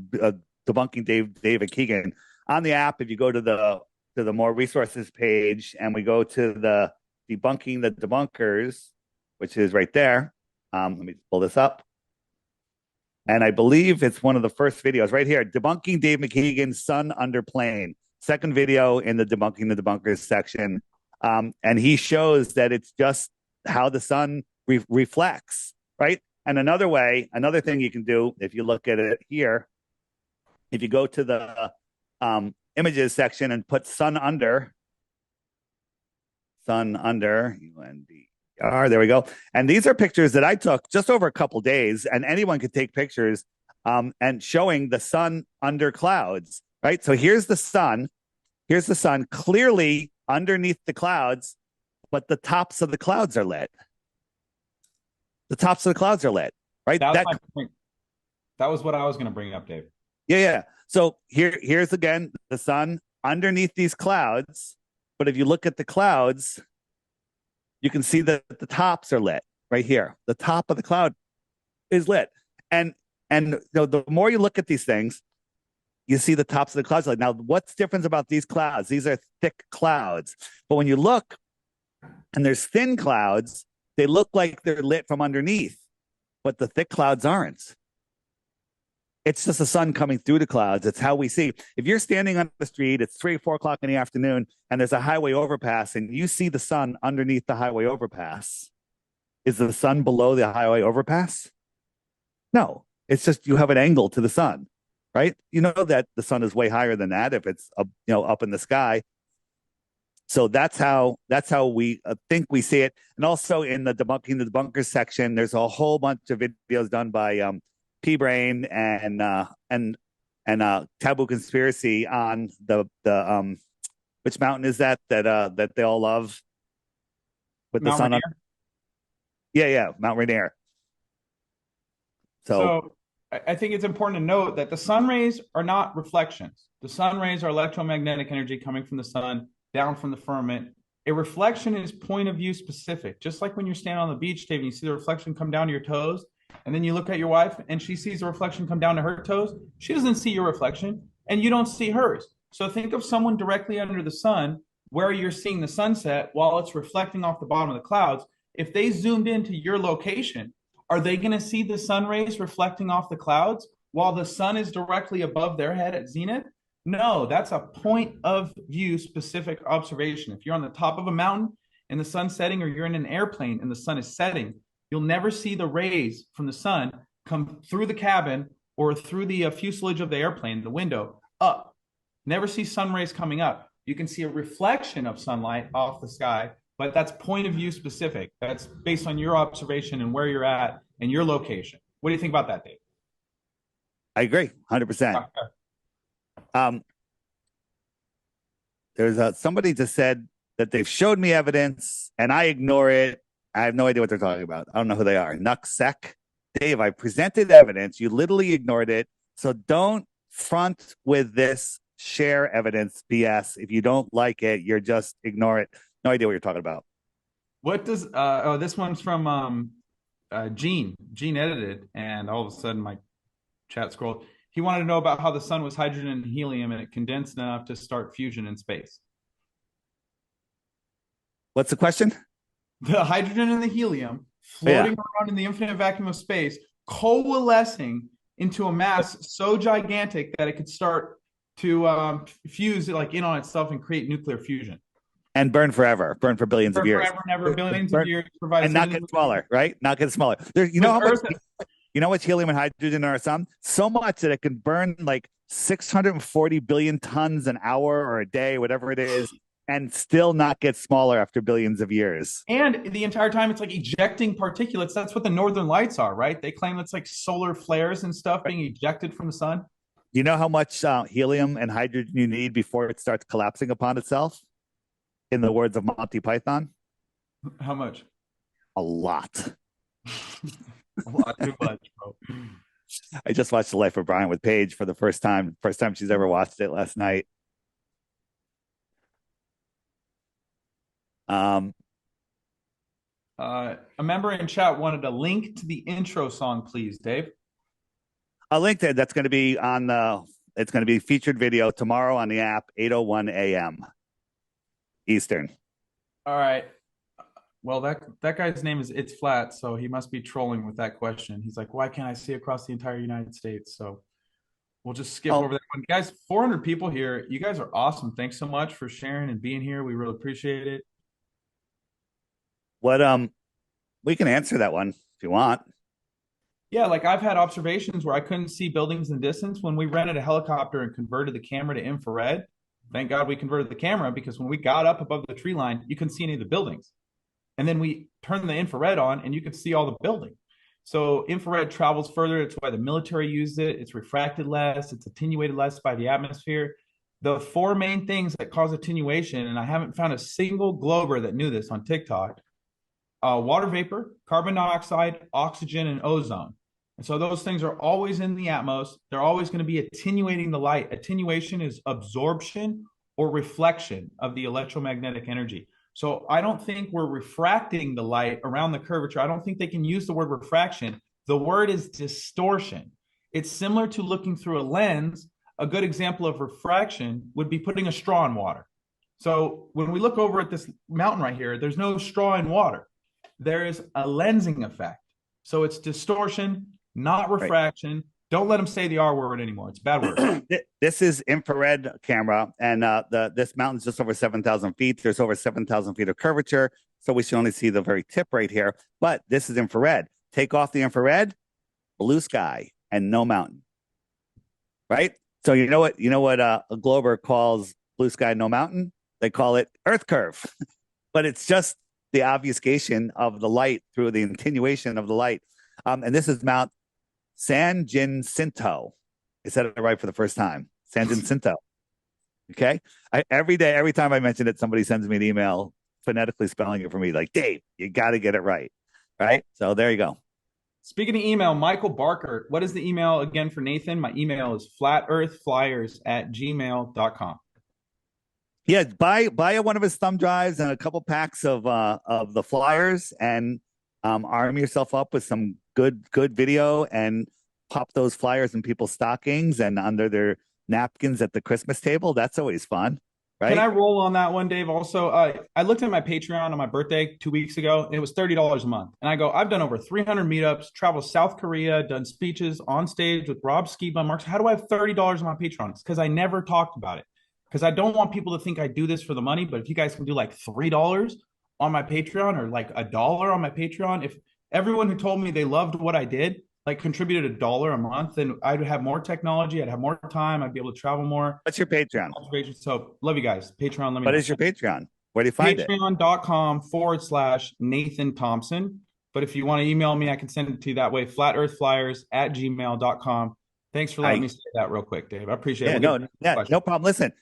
K: Debunking David Keegan. On the app, if you go to the more resources page and we go to the debunking the debunkers, which is right there. Let me pull this up. And I believe it's one of the first videos right here. Debunking Dave McKeegan's Sun Under Plane. Second video in the Debunking the Debunkers section. And he shows that it's just how the sun reflects, right? And another thing you can do, if you look at it here, if you go to the images section and put sun under, UNDR, there we go. And these are pictures that I took just over a couple days, and anyone could take pictures and showing the sun under clouds, right? So here's the sun clearly underneath the clouds, but the tops of the clouds are lit. The tops of the clouds are lit, right?
J: That was what I was going to bring up, Dave.
K: Yeah. So here's again the sun underneath these clouds, but if you look at the clouds, you can see that the tops are lit right here. The top of the cloud is lit, and the more you look at these things, you see the tops of the clouds lit. Now, what's different about these clouds? These are thick clouds, but when you look, and there's thin clouds. They look like they're lit from underneath, but the thick clouds aren't. It's just the sun coming through the clouds. It's how we see. If you're standing on the street, it's 3 or 4 o'clock in the afternoon, and there's a highway overpass, and you see the sun underneath the highway overpass. Is the sun below the highway overpass? No, it's just you have an angle to the sun, right? You know that the sun is way higher than that if it's up, up in the sky. So that's how we think we see it. And also in the debunking the debunkers section, there's a whole bunch of videos done by P-Brain and Taboo Conspiracy on the which mountain is that they all love with the sun on? Yeah, Mount Rainier.
J: So I think it's important to note that the sun rays are not reflections. The sun rays are electromagnetic energy coming from the sun down from the firmament. A reflection is point of view specific. Just like when you're standing on the beach, Dave, and you see the reflection come down to your toes, and then you look at your wife and she sees the reflection come down to her toes. She doesn't see your reflection and you don't see hers. So think of someone directly under the sun where you're seeing the sunset while it's reflecting off the bottom of the clouds. If they zoomed into your location, are they going to see the sun rays reflecting off the clouds while the sun is directly above their head at zenith? No, that's a point of view specific observation. If you're on the top of a mountain and the sun's setting, or you're in an airplane and the sun is setting, you'll never see the rays from the sun come through the cabin or through the fuselage of the airplane, the window, up. Never see sun rays coming up. You can see a reflection of sunlight off the sky, but that's point of view specific. That's based on your observation and where you're at and your location. What do you think about that, Dave?
K: I agree, 100%. There's somebody just said that they've showed me evidence and I ignore it. I have no idea what they're talking about. I don't know who they are. Nucksec. Dave, I presented evidence. You literally ignored it. So don't front with this share evidence BS. If you don't like it, you're just ignore it. No idea what you're talking about.
J: What does this one's from Gene edited, and all of a sudden my chat scrolled. He wanted to know about how the sun was hydrogen and helium and it condensed enough to start fusion in space.
K: What's the question?
J: The hydrogen and the helium floating around in the infinite vacuum of space, coalescing into a mass so gigantic that it could start to fuse like in on itself and create nuclear fusion.
K: And burn forever, burn for billions of years.
J: Forever and ever, billions of years.
K: And not get smaller, right? Not get smaller. You know what's helium and hydrogen in our sun? So much that it can burn like 640 billion tons an hour or a day, whatever it is, and still not get smaller after billions of years.
J: And the entire time it's like ejecting particulates. That's what the northern lights are, right? They claim it's like solar flares and stuff being ejected from the sun.
K: You know how much helium and hydrogen you need before it starts collapsing upon itself? In the words of Monty Python?
J: How much?
K: A lot.
J: A lot too much, bro.
K: I just watched The Life of Brian with Paige for the first time. First time she's ever watched it last night.
J: A member in chat wanted a link to the intro song, please, Dave.
K: A link to that's going to be on it's going to be featured video tomorrow on the app, 8:01 a.m. Eastern.
J: All right. Well, that guy's name is It's Flat, so he must be trolling with that question. He's like, why can't I see across the entire United States? So we'll just skip over that one. Guys, 400 people here. You guys are awesome. Thanks so much for sharing and being here. We really appreciate it.
K: We can answer that one if you want.
J: Yeah, like I've had observations where I couldn't see buildings in the distance. When we rented a helicopter and converted the camera to infrared, thank God we converted the camera, because when we got up above the tree line, you couldn't see any of the buildings. And then we turned the infrared on and you could see all the building. So infrared travels further. It's why the military used it. It's refracted less. It's attenuated less by the atmosphere. The 4 main things that cause attenuation, and I haven't found a single glober that knew this on TikTok, water vapor, carbon dioxide, oxygen, and ozone. And so those things are always in the atmos. They're always going to be attenuating the light. Attenuation is absorption or reflection of the electromagnetic energy. So I don't think we're refracting the light around the curvature. I don't think they can use the word refraction. The word is distortion. It's similar to looking through a lens. A good example of refraction would be putting a straw in water. So when we look over at this mountain right here, there's no straw in water. There is a lensing effect. So it's distortion, not refraction. Don't let them say the R word anymore. It's a bad word.
K: This is infrared camera, and this mountain's just over 7,000 feet. There's over 7,000 feet of curvature, so we should only see the very tip right here. But this is infrared. Take off the infrared, blue sky, and no mountain. Right? So you know what a Glober calls blue sky, no mountain? They call it Earth curve. But it's just the obfuscation of the light through the attenuation of the light. And this is Mount San Jacinto. I said it right for the first time. San Jacinto. Okay. Every time I mention it, somebody sends me an email phonetically spelling it for me. Like, Dave, you got to get it right. Right. So there you go.
J: Speaking of email, Michael Barker, what is the email again for Nathan? My email is flatearthflyers@gmail.com.
K: Yeah, buy one of his thumb drives and a couple packs of the flyers, and arm yourself up with some good video, and pop those flyers in people's stockings and under their napkins at the Christmas table. That's always fun, right?
J: Can I roll on that one, Dave? Also, I looked at my Patreon on my birthday 2 weeks ago, and it was $30 a month. And I go, I've done over 300 meetups, traveled to South Korea, done speeches on stage with Rob Skiba, Marks. How do I have $30 on my Patreon? It's because I never talked about it. Because I don't want people to think I do this for the money, but if you guys can do like $3 on my Patreon, or like $1 on my Patreon, if everyone who told me they loved what I did, like contributed $1 a month, then I'd have more technology, I'd have more time, I'd be able to travel more.
K: What's your Patreon?
J: So love you guys. Patreon, let me
K: What
J: know.
K: is your Patreon? Where do you find it?
J: Patreon.com/Nathan Thompson. But if you want to email me, I can send it to you that way, flatearthflyers@gmail.com. Thanks for letting me say that real quick, Dave. I appreciate it.
K: No problem. Listen,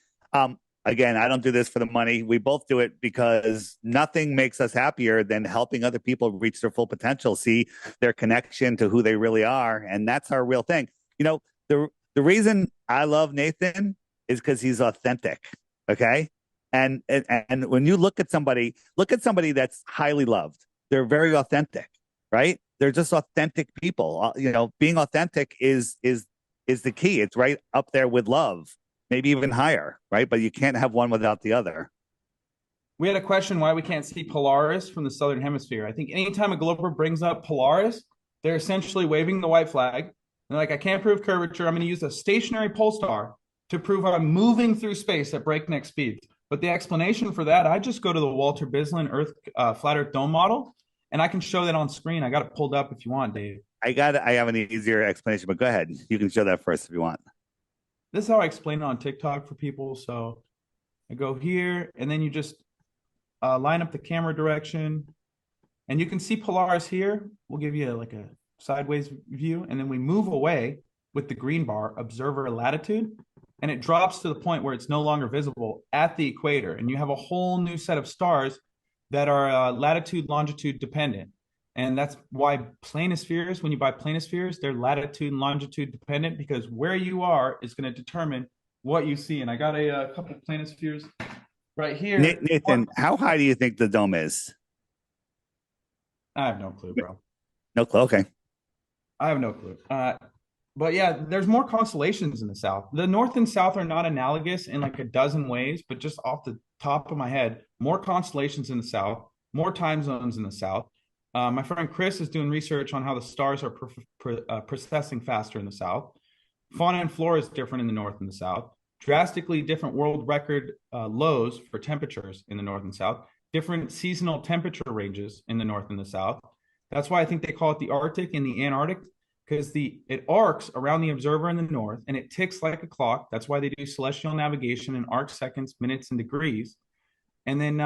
K: again, I don't do this for the money. We both do it because nothing makes us happier than helping other people reach their full potential, see their connection to who they really are. And that's our real thing. You know, the reason I love Nathan is because he's authentic. Okay. And when you look at somebody that's highly loved, they're very authentic, right? They're just authentic people. You know, being authentic is the key. It's right up there with love. Maybe even higher, right? But you can't have one without the other.
J: We had a question why we can't see Polaris from the southern hemisphere. I think anytime a Glober brings up Polaris, they're essentially waving the white flag. They're like, I can't prove curvature. I'm going to use a stationary pole star to prove I'm moving through space at breakneck speeds. But the explanation for that, I just go to the Walter Bislin Flat Earth Dome model, and I can show that on screen. I got it pulled up if you want, Dave.
K: I have an easier explanation, but go ahead. You can show that first if you want.
J: This is how I explain it on TikTok for people. So I go here, and then you just line up the camera direction, and you can see Polaris here. We'll give you like a sideways view, and then we move away with the green bar, observer latitude, and it drops to the point where it's no longer visible at the equator, and you have a whole new set of stars that are latitude, longitude dependent. And that's why planispheres, when you buy planispheres, they're latitude and longitude dependent, because where you are is going to determine what you see. And I got a couple of planispheres right here.
K: Nathan, how high do you think the dome is?
J: I have no clue, bro.
K: No clue. Okay.
J: I have no clue. But yeah, there's more constellations in the south. The north and south are not analogous in like a dozen ways, but just off the top of my head, more constellations in the south, more time zones in the south. My friend Chris is doing research on how the stars are precessing faster in the south. Fauna and flora is different in the north and the south. Drastically different world record lows for temperatures in the north and south. Different seasonal temperature ranges in the north and the south. That's why I think they call it the Arctic and the Antarctic, because it arcs around the observer in the north and it ticks like a clock. That's why they do celestial navigation in arc seconds, minutes, and degrees. And then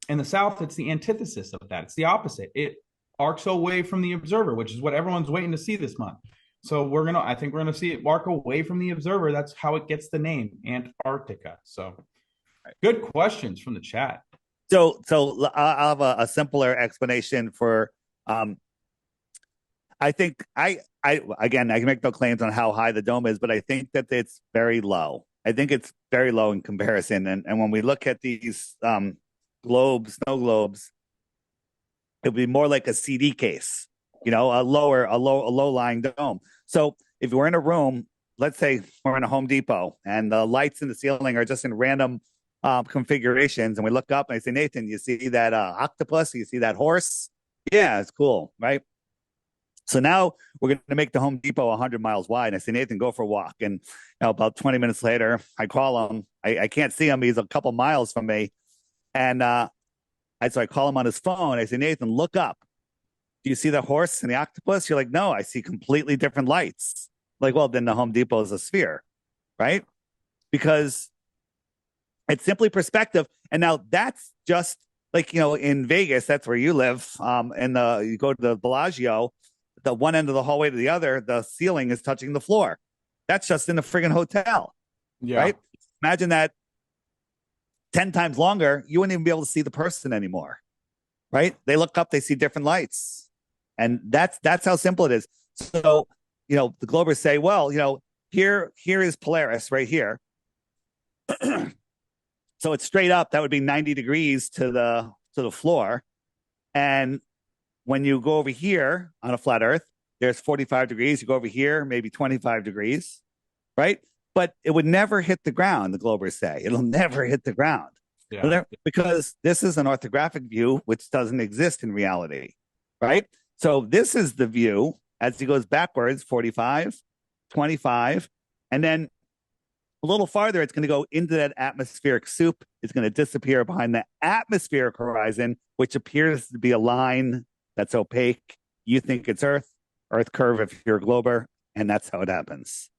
J: in the south, it's the antithesis of that. It's the opposite. It arcs away from the observer, which is what everyone's waiting to see this month. So I think we're gonna see it arc away from the observer. That's how it gets the name Antarctica. So good questions from the chat.
K: So I'll have a simpler explanation for. I think I can make no claims on how high the dome is, but I think that it's very low. I think it's very low in comparison. And when we look at these snow globes, it would be more like a CD case, you know, a low lying dome. So if we're in a room, let's say we're in a Home Depot and the lights in the ceiling are just in random configurations, and we look up and I say, Nathan, you see that octopus? You see that horse? Yeah, it's cool, right? So now we're going to make the Home Depot 100 miles wide. And I say, Nathan, go for a walk. And about 20 minutes later, I call him. I can't see him. He's a couple miles from me. And so I call him on his phone. I say, Nathan, look up. Do you see the horse and the octopus? You're like, no, I see completely different lights. Like, well, then the Home Depot is a sphere, right? Because it's simply perspective. And now that's just like, in Vegas, that's where you live. And you go to the Bellagio, the one end of the hallway to the other, the ceiling is touching the floor. That's just in a friggin' hotel, right? Imagine that 10 times longer, you wouldn't even be able to see the person anymore, right? They look up, they see different lights. And that's how simple it is. So, the Globers say, well, here is Polaris right here. So it's straight up. That would be 90 degrees to the floor. And when you go over here on a flat Earth, there's 45 degrees. You go over here, maybe 25 degrees, right? But it would never hit the ground, the Globers say. It'll never hit the ground. Yeah. Because this is an orthographic view, which doesn't exist in reality, right? So this is the view as he goes backwards, 45, 25, and then a little farther, it's going to go into that atmospheric soup. It's going to disappear behind the atmospheric horizon, which appears to be a line that's opaque. You think it's Earth curve if you're a Glober, and that's how it happens.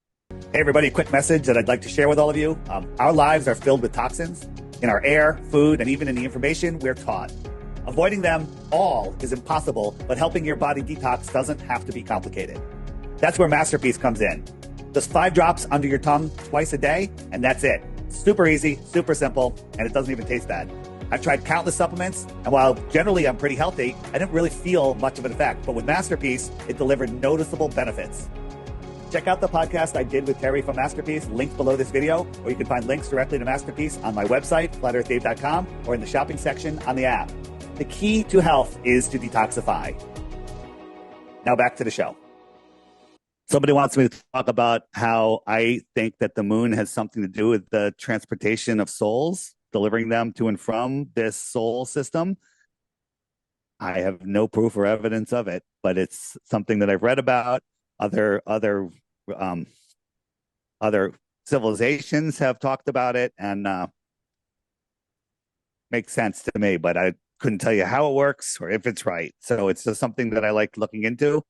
K: Hey, everybody, a quick message that I'd like to share with all of you. Our lives are filled with toxins in our air, food, and even in the information we're taught. Avoiding them all is impossible, but helping your body detox doesn't have to be complicated. That's where Masterpiece comes in. Just 5 drops under your tongue twice a day, and that's it. Super easy, super simple, and it doesn't even taste bad. I've tried countless supplements, and while generally I'm pretty healthy, I didn't really feel much of an effect. But with Masterpiece, it delivered noticeable benefits. Check out the podcast I did with Terry from Masterpiece, linked below this video, or you can find links directly to Masterpiece on my website, flatearthdave.com, or in the shopping section on the app. The key to health is to detoxify. Now back to the show. Somebody wants me to talk about how I think that the moon has something to do with the transportation of souls, delivering them to and from this soul system. I have no proof or evidence of it, but it's something that I've read about. Other civilizations have talked about it, and makes sense to me, but I couldn't tell you how it works or if it's right. So it's just something that I like looking into.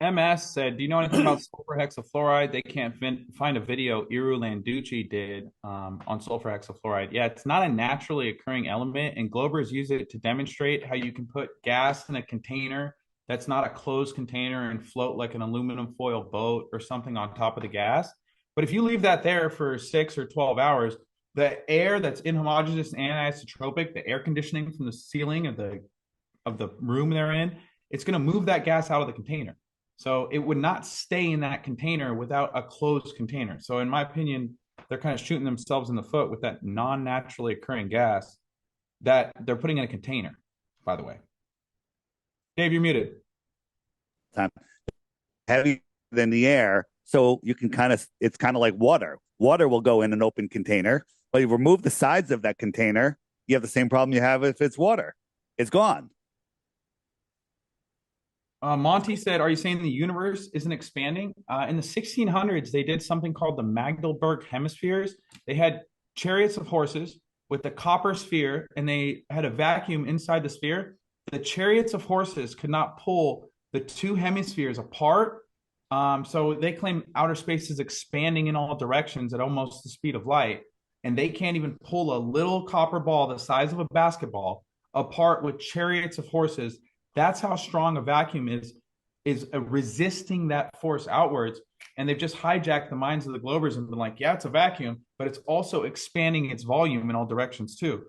J: MS said, do you know anything about sulfur hexafluoride? They can't find a video Iru Landucci did on sulfur hexafluoride. Yeah, it's not a naturally occurring element, and Globers use it to demonstrate how you can put gas in a container that's not a closed container and float like an aluminum foil boat or something on top of the gas. But if you leave that there for 6 or 12 hours, the air that's inhomogeneous and anisotropic, the air conditioning from the ceiling of the room they're in, it's going to move that gas out of the container. So it would not stay in that container without a closed container. So in my opinion, they're kind of shooting themselves in the foot with that non-naturally occurring gas that they're putting in a container, by the way. Dave, you're muted.
K: Heavier than the air, so you can it's kind of like water. Water will go in an open container, but you remove the sides of that container, you have the same problem you have if it's water. It's gone.
J: Monty said, are you saying the universe isn't expanding? In the 1600s, they did something called the Magdeburg hemispheres. They had chariots of horses with the copper sphere, and they had a vacuum inside the sphere. The chariots of horses could not pull the 2 hemispheres apart. So they claim outer space is expanding in all directions at almost the speed of light. And they can't even pull a little copper ball the size of a basketball apart with chariots of horses. That's how strong a vacuum is resisting that force outwards. And they've just hijacked the minds of the Globers and been like, yeah, it's a vacuum, but it's also expanding its volume in all directions too.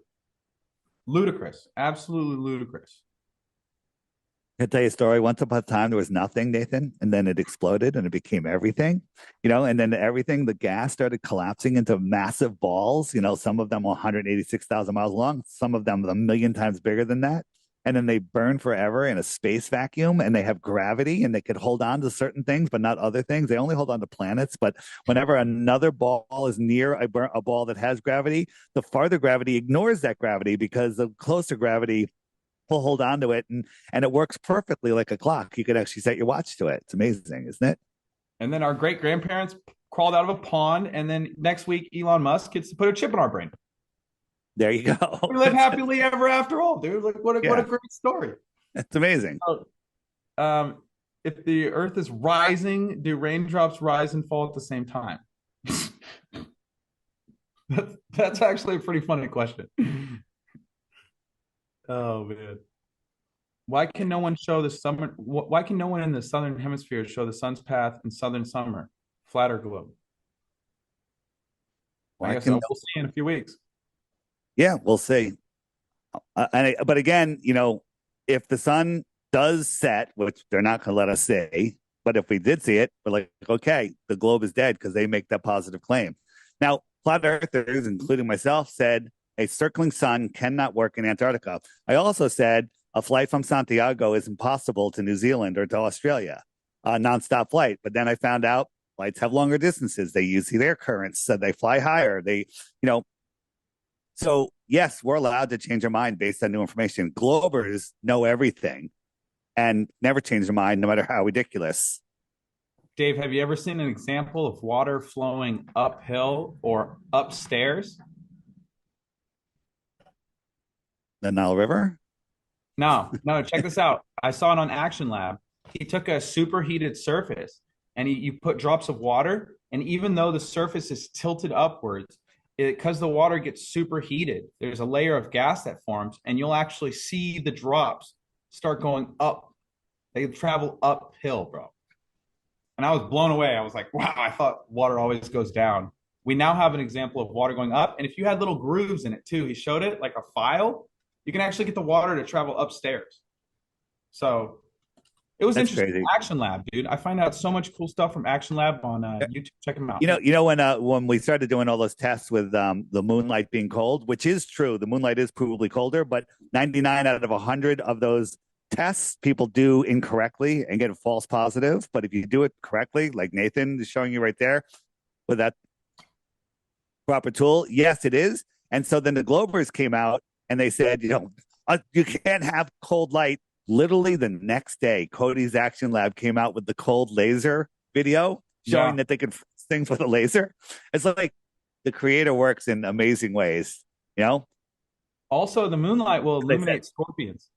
J: Ludicrous, absolutely ludicrous.
K: I'll tell you a story. Once upon a time, there was nothing, Nathan, and then it exploded and it became everything, and then everything, the gas started collapsing into massive balls. Some of them 186,000 miles long, some of them 1 million times bigger than that. And then they burn forever in a space vacuum, and they have gravity, and they could hold on to certain things, but not other things. They only hold on to planets. But whenever another ball is near a ball that has gravity, the farther gravity ignores that gravity because the closer gravity hold on to it, and it works perfectly like a clock. You could actually set your watch to it. It's amazing, isn't it?
J: And then our great grandparents crawled out of a pond, and then next week Elon Musk gets to put a chip in our brain.
K: There you go.
J: We live happily ever after all, dude. Like what a great story.
K: It's amazing.
J: So, if the Earth is rising, do raindrops rise and fall at the same time? That's actually a pretty funny question. Oh man. Why can no one show the summer? Why can no one in the southern hemisphere show the sun's path in southern summer, flat or globe? I guess we'll see in a few weeks.
K: Yeah, we'll see. But again, if the sun does set, which they're not going to let us see, but if we did see it, we're like, okay, the globe is dead because they make that positive claim. Now, flat earthers, including myself, said a circling sun cannot work in Antarctica. I also said a flight from Santiago is impossible to New Zealand or to Australia, a nonstop flight. But then I found out flights have longer distances. They use the air currents, so they fly higher. So yes, we're allowed to change our mind based on new information. Globers know everything and never change their mind, no matter how ridiculous.
J: Dave, have you ever seen an example of water flowing uphill or upstairs?
K: The Nile River?
J: No, check this out. I saw it on Action Lab. He took a superheated surface and you put drops of water, and even though the surface is tilted upwards, because the water gets superheated, there's a layer of gas that forms, and you'll actually see the drops start going up. They travel uphill, bro. And I was blown away. I was like, wow, I thought water always goes down. We now have an example of water going up. And if you had little grooves in it too, he showed it like a file, you can actually get the water to travel upstairs. So it was interesting. Crazy. Action Lab, dude. I find out so much cool stuff from Action Lab on YouTube. Check them out.
K: When we started doing all those tests with the moonlight being cold, which is true, the moonlight is provably colder, but 99 out of 100 of those tests people do incorrectly and get a false positive. But if you do it correctly, like Nathan is showing you right there with that proper tool, yes, it is. And so then the Globers came out and they said, you can't have cold light. Literally the next day, Cody's Action Lab came out with the cold laser video showing that they could freeze things with a laser. It's like the creator works in amazing ways,
J: Also, the moonlight will illuminate scorpions.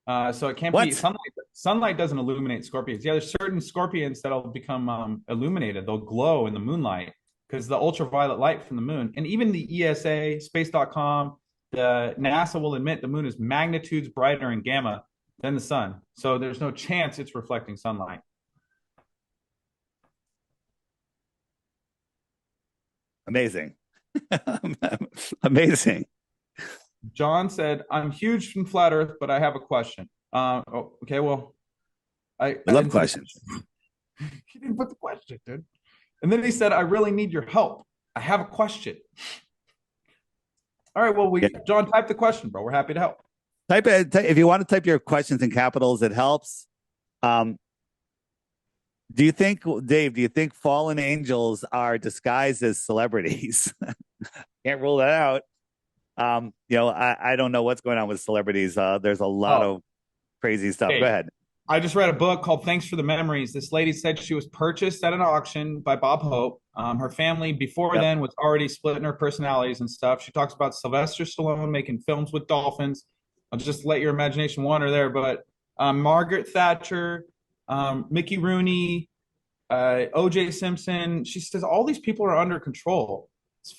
J: So it can't be sunlight. Sunlight doesn't illuminate scorpions. Yeah, there's certain scorpions that'll become illuminated. They'll glow in the moonlight because the ultraviolet light from the moon, and even the ESA, space.com, the NASA will admit the moon is magnitudes brighter in gamma than the sun. So there's no chance it's reflecting sunlight.
K: Amazing. Amazing.
J: John said, I'm huge in flat earth, but I have a question. Okay, well, I
K: love questions.
J: He didn't put the question, dude. And then he said, I really need your help. I have a question. All right, well, John, type the question, bro. We're happy to help.
K: Type it if you want to type your questions in capitals. It helps. Do you think, Dave? Do you think fallen angels are disguised as celebrities? Can't rule that out. I don't know what's going on with celebrities. There's a lot of crazy stuff. Go ahead.
J: I just read a book called Thanks for the Memories. This lady said she was purchased at an auction by Bob Hope. Her family before then was already split in her personalities and stuff. She talks about Sylvester Stallone making films with dolphins. I'll just let your imagination wander there. But Margaret Thatcher, Mickey Rooney, O.J. Simpson. She says all these people are under control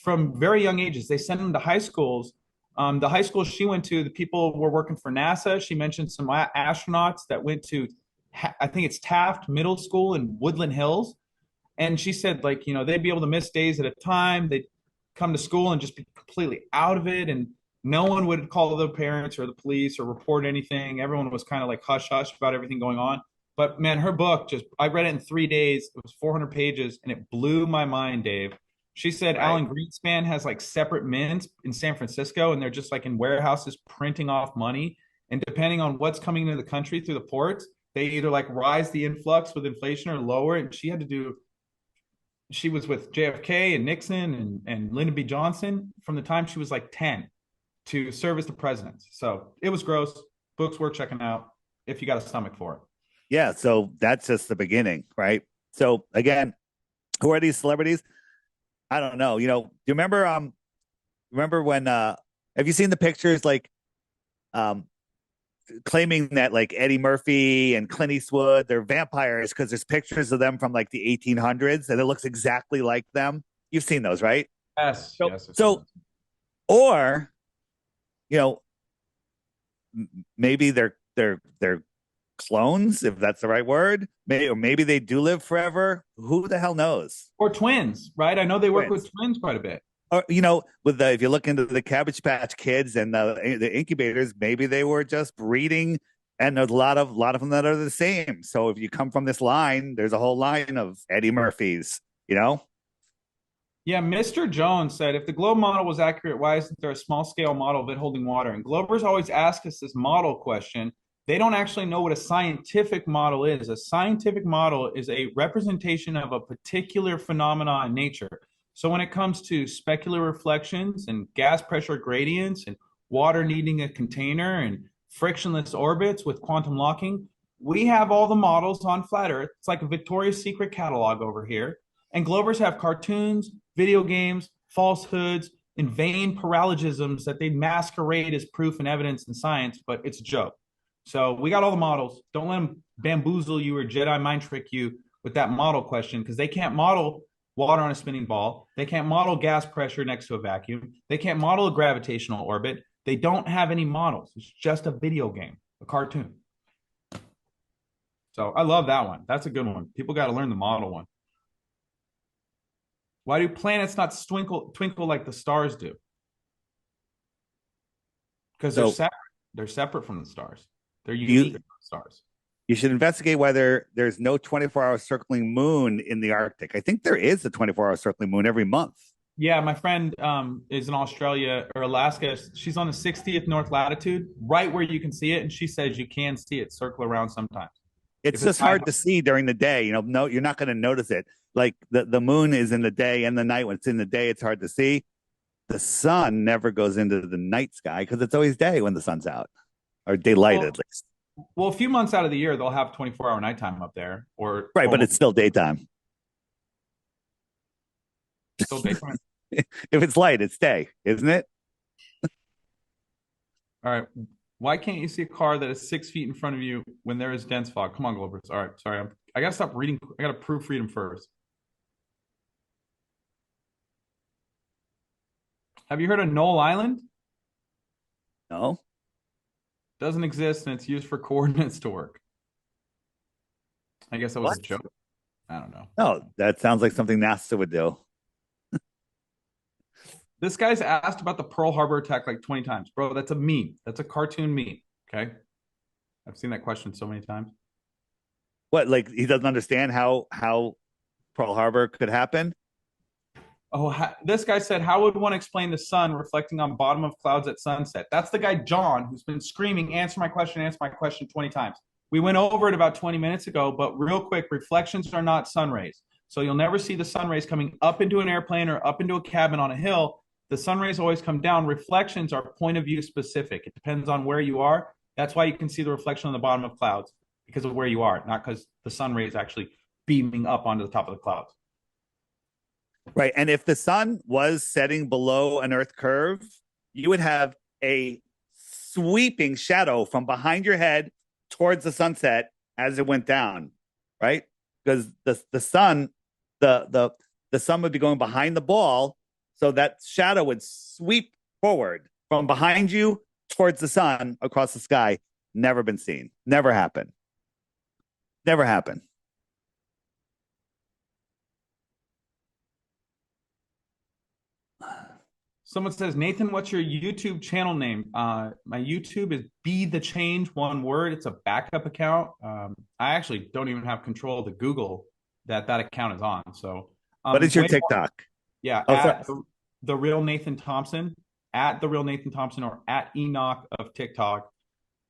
J: from very young ages. They send them to high schools. The high school she went to, the people were working for NASA. She mentioned some astronauts that went to, I think it's Taft Middle School in Woodland Hills. And she said, they'd be able to miss days at a time. They'd come to school and just be completely out of it. And no one would call their parents or the police or report anything. Everyone was kind of like hush-hush about everything going on. But, man, her book, I read it in 3 days. It was 400 pages, and it blew my mind, Dave. She said Alan Greenspan has separate mints in San Francisco, and they're just in warehouses printing off money. And depending on what's coming into the country through the ports, they either rise the influx with inflation or lower. And she was with JFK and Nixon and Lyndon B. Johnson from the time she was 10 to serve as the president. So it was gross. Book's worth checking out if you got a stomach for it.
K: Yeah, so that's just the beginning, right? So again, who are these celebrities? I don't know. You know, do you remember when have you seen the pictures like claiming that like Eddie Murphy and Clint Eastwood, they're vampires because there's pictures of them from like the 1800s and it looks exactly like them. You've seen those, right?
J: Yes.
K: So,
J: yes.
K: Or, you know, maybe they're clones, if that's the right word. Or maybe they do live forever. Who the hell knows?
J: Or twins, right? I know they work with twins quite a bit.
K: Or, you know, with if you look into the Cabbage Patch Kids and the incubators, maybe they were just breeding, and there's a lot of them that are the same. So if you come from this line, there's a whole line of Eddie Murphys, you know?
J: Yeah, Mr. Jones said, if the globe model was accurate, why isn't there a small scale model of it holding water? And Globers always ask us this model question. They don't actually know what a scientific model is. A scientific model is a representation of a particular phenomena in nature. So when it comes to specular reflections and gas pressure gradients and water needing a container and frictionless orbits with quantum locking, we have all the models on flat Earth. It's like a Victoria's Secret catalog over here. And Globers have cartoons, video games, falsehoods, and vain paralogisms that they masquerade as proof and evidence in science, but it's a joke. So we got all the models. Don't let them bamboozle you or Jedi mind trick you with that model question, because they can't model water on a spinning ball. They can't model gas pressure next to a vacuum. They can't model a gravitational orbit. They don't have any models. It's just a video game, a cartoon. So I love that one. That's a good one. People got to learn the model one. Why do planets not twinkle like the stars do? Because they're separate. They're separate from the stars. They're unique from the stars.
K: You should investigate why there's no 24-hour circling moon in the Arctic. I think there is a 24-hour circling moon every month.
J: Yeah, my friend is in Australia or Alaska. She's on the 60th north latitude, right where you can see it, and she says you can see it circle around sometimes.
K: It's just hard to see during the day. You know, no, you're not going to notice it. Like the moon is in the day and the night. When it's in the day, it's hard to see. The sun never goes into the night sky because it's always day when the sun's out, or daylight at least.
J: Well, a few months out of the year, they'll have 24-hour nighttime up there.
K: Right, but it's still daytime.
J: Still daytime.
K: If it's light, it's day, isn't it?
J: All right. Why can't you see a car that is 6 feet in front of you when there is dense fog? Come on, Globers. All right. Sorry. I got to stop reading. I got to proofread them first. Have you heard of Knoll Island?
K: No.
J: Doesn't exist, and it's used for coordinates to work. I guess that was a joke. I don't know.
K: No, that sounds like something NASA would do.
J: This guy's asked about the Pearl Harbor attack like 20 times. Bro, that's a meme. That's a cartoon meme. Okay? I've seen that question so many times.
K: What, like he doesn't understand how Pearl Harbor could happen?
J: Oh, this guy said, how would one explain the sun reflecting on bottom of clouds at sunset? That's the guy, John, who's been screaming, answer my question 20 times. We went over it about 20 minutes ago, but real quick, reflections are not sun rays. So you'll never see the sun rays coming up into an airplane or up into a cabin on a hill. The sun rays always come down. Reflections are point of view specific. It depends on where you are. That's why you can see the reflection on the bottom of clouds, because of where you are, not because the sun rays actually beaming up onto the top of the clouds.
K: Right. And if the sun was setting below an Earth curve, you would have a sweeping shadow from behind your head towards the sunset as it went down, right? Because the sun would be going behind the ball, so that shadow would sweep forward from behind you towards the sun across the sky. Never been seen. Never happened. Never happened.
J: Someone says, Nathan, what's your YouTube channel name? My YouTube is Be The Change, one word. It's a backup account. I actually don't even have control of the Google that account is on. So,
K: what is your TikTok?
J: At the Real Nathan Thompson, at the Real Nathan Thompson, or at Enoch of TikTok.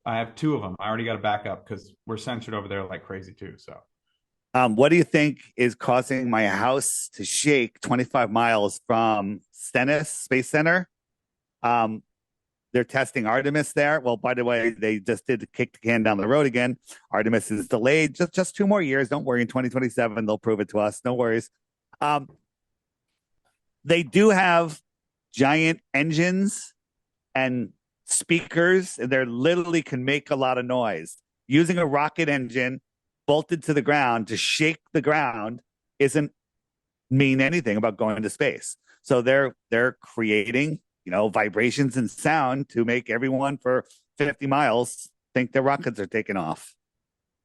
J: I have two of them. I already got a backup because we're censored over there like crazy too. So.
K: What do you think is causing my house to shake 25 miles from Stennis Space Center? they're testing Artemis there. Well, by the way, they just did kick the can down the road again. Artemis is delayed just 2 more years. Don't worry. In 2027, they'll prove it to us. No worries. They do have giant engines and speakers. They literally can make a lot of noise. Using a rocket engine bolted to the ground to shake the ground isn't mean anything about going to space. So they're creating, vibrations and sound to make everyone for 50 miles think their rockets are taking off.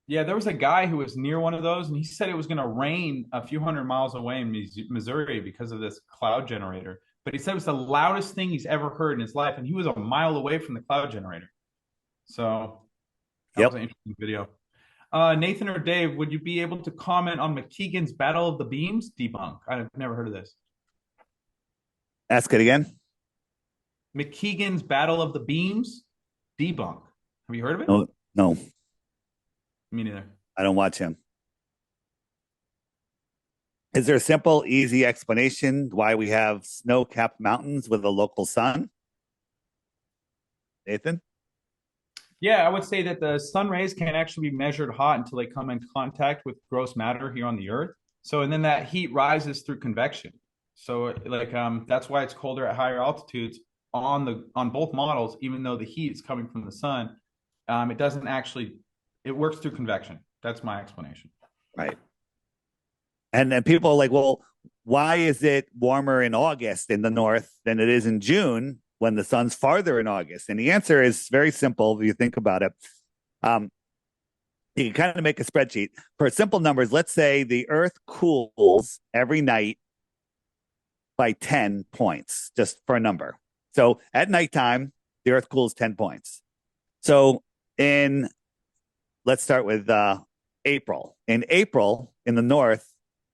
J: Yeah, there was a guy who was near one of those, and he said it was going to rain a few hundred miles away in Missouri because of this cloud generator. But he said it was the loudest thing he's ever heard in his life, and he was a mile away from the cloud generator. So that was an interesting video. Nathan or Dave, would you be able to comment on McKeegan's Battle of the Beams? Debunk. I've never heard of this.
K: Ask it again.
J: McKeegan's Battle of the Beams? Debunk. Have you heard of it?
K: No.
J: Me neither.
K: I don't watch him. Is there a simple, easy explanation why we have snow-capped mountains with a local sun? Nathan?
J: Yeah, I would say that the sun rays can't actually be measured hot until they come in contact with gross matter here on the Earth. So, and then that heat rises through convection. So, that's why it's colder at higher altitudes on both models, even though the heat is coming from the sun. It doesn't actually. It works through convection. That's my explanation.
K: Right. And then people are like, well, why is it warmer in August in the north than it is in June when the sun's farther in August? And the answer is very simple if you think about it. You can kind of make a spreadsheet. For simple numbers, let's say the Earth cools every night by 10 points, just for a number. So at nighttime, the Earth cools 10 points. So let's start with April. In April, in the north,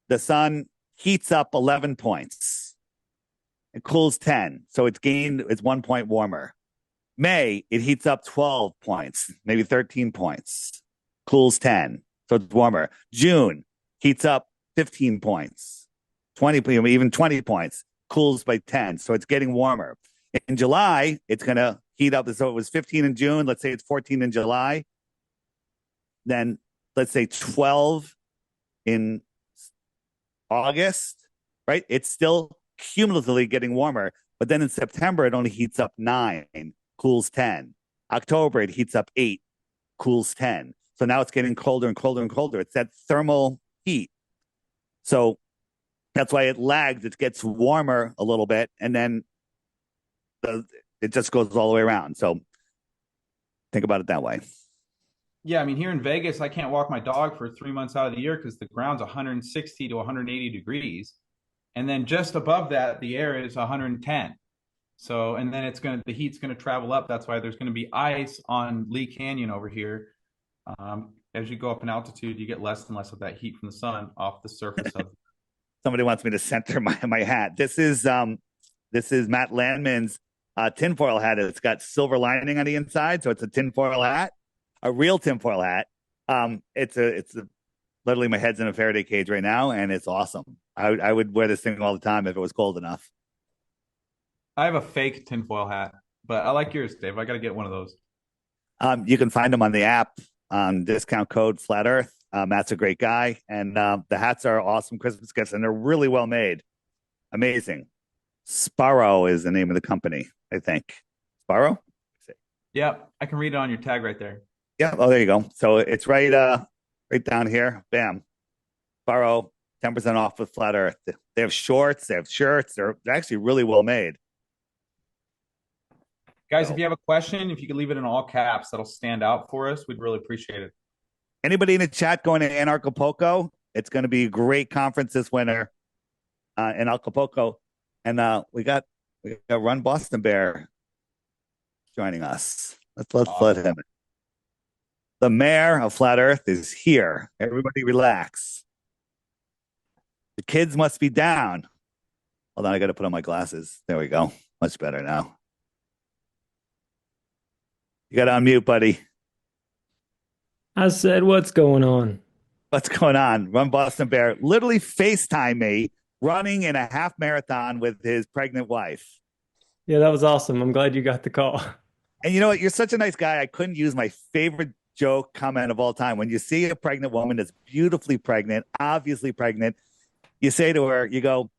K: the sun heats up 11 points. It cools 10. So it's 1 point warmer. May, it heats up 12 points, maybe 13 points. Cools 10. So it's warmer. June, heats up 15 points. 20, even 20 points. Cools by 10. So it's getting warmer. In July, it's going to heat up. So it was 15 in June. Let's say it's 14 in July. Then let's say 12 in August, right? It's still cumulatively getting warmer. But then in September, it only heats up 9, cools 10. October, it heats up 8, cools 10. So now it's getting colder and colder and colder. It's that thermal heat. So that's why it lags. It gets warmer a little bit, and then it just goes all the way around. So think about it that way.
J: Yeah, I mean, here in Vegas, I can't walk my dog for 3 months out of the year because the ground's 160 to 180 degrees. And then just above that, the air is 110. So, and then the heat's going to travel up. That's why there's going to be ice on Lee Canyon over here. As you go up in altitude, you get less and less of that heat from the sun off the surface of.
K: Somebody wants me to center my hat. This is Matt Landman's tinfoil hat. It's got silver lining on the inside, so it's a tinfoil hat, a real tinfoil hat. Literally my head's in a Faraday cage right now, and it's awesome. I would wear this thing all the time if it was cold enough.
J: I have a fake tinfoil hat, but I like yours, Dave. I got to get one of those.
K: You can find them on the app. Discount code Flat Earth. Matt's a great guy, and the hats are awesome Christmas gifts, and they're really well made. Amazing. Sparrow is the name of the company, I think. Sparrow?
J: Yep, I can read it on your tag right there.
K: Yeah. Oh, there you go. So it's right down here. Bam. Sparrow, 10% off with Flat Earth. They have shorts. They have shirts. They're actually really well made.
J: Guys, if you have a question, if you could leave it in all caps, that'll stand out for us. We'd really appreciate it.
K: Anybody in the chat going to Anarchapulco? It's going to be a great conference this winter in Acapulco. And we got Run Boston Bear joining us. Let's let him in. The mayor of Flat Earth is here. Everybody relax. The kids must be down. Hold on, I got to put on my glasses. There we go. Much better now. You got to unmute, buddy.
L: I said, what's going on?
K: What's going on? Run Boston Bear literally FaceTime me running in a half marathon with his pregnant wife.
L: Yeah, that was awesome. I'm glad you got the call.
K: And you know what? You're such a nice guy. I couldn't use my favorite joke comment of all time. When you see a pregnant woman that's beautifully pregnant, obviously pregnant, you say to her, you go,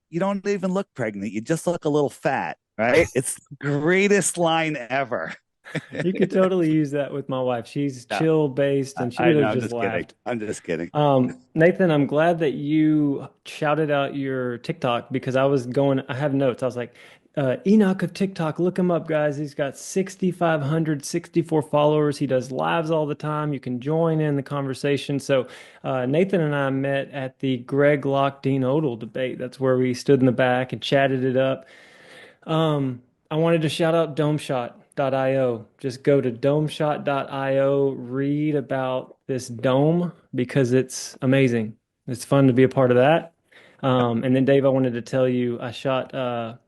K: you don't even look pregnant. You just look a little fat, right? It's the greatest line ever.
L: You could totally use that with my wife. She's chill based, and she would have just laughed.
K: I'm just kidding.
L: Nathan, I'm glad that you shouted out your TikTok because I have notes. I was like, Enoch of TikTok, look him up, guys. He's got 6,564 followers. He does lives all the time. You can join in the conversation. So Nathan and I met at the Greg Locke Dean Odell debate. That's where we stood in the back and chatted it up. I wanted to shout out domeshot.io. Just go to domeshot.io, read about this dome because it's amazing. It's fun to be a part of that. And then, Dave, I wanted to tell you I shot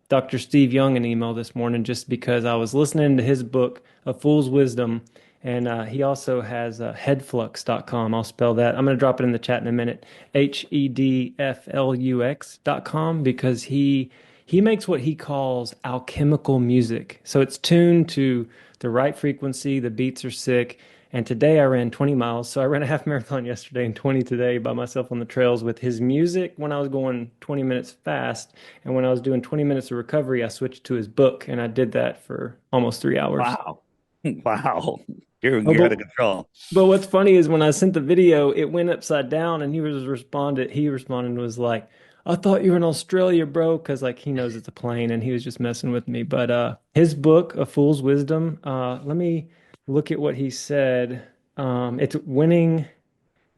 L: Dr. Steve Young an email this morning just because I was listening to his book, A Fool's Wisdom, and he also has headflux.com. I'll spell that. I'm going to drop it in the chat in a minute. HEDFLUX.com because he makes what he calls alchemical music. So it's tuned to the right frequency. The beats are sick. And today I ran 20 miles. So I ran a half marathon yesterday and 20 today by myself on the trails with his music when I was going 20 minutes fast. And when I was doing 20 minutes of recovery, I switched to his book. And I did that for almost 3 hours.
K: Wow. Wow. You're out of control.
L: But what's funny is when I sent the video, it went upside down and he responded and was like, I thought you were in Australia, bro, because like he knows it's a plane and he was just messing with me. But his book, A Fool's Wisdom, let me look at what he said. It's winning,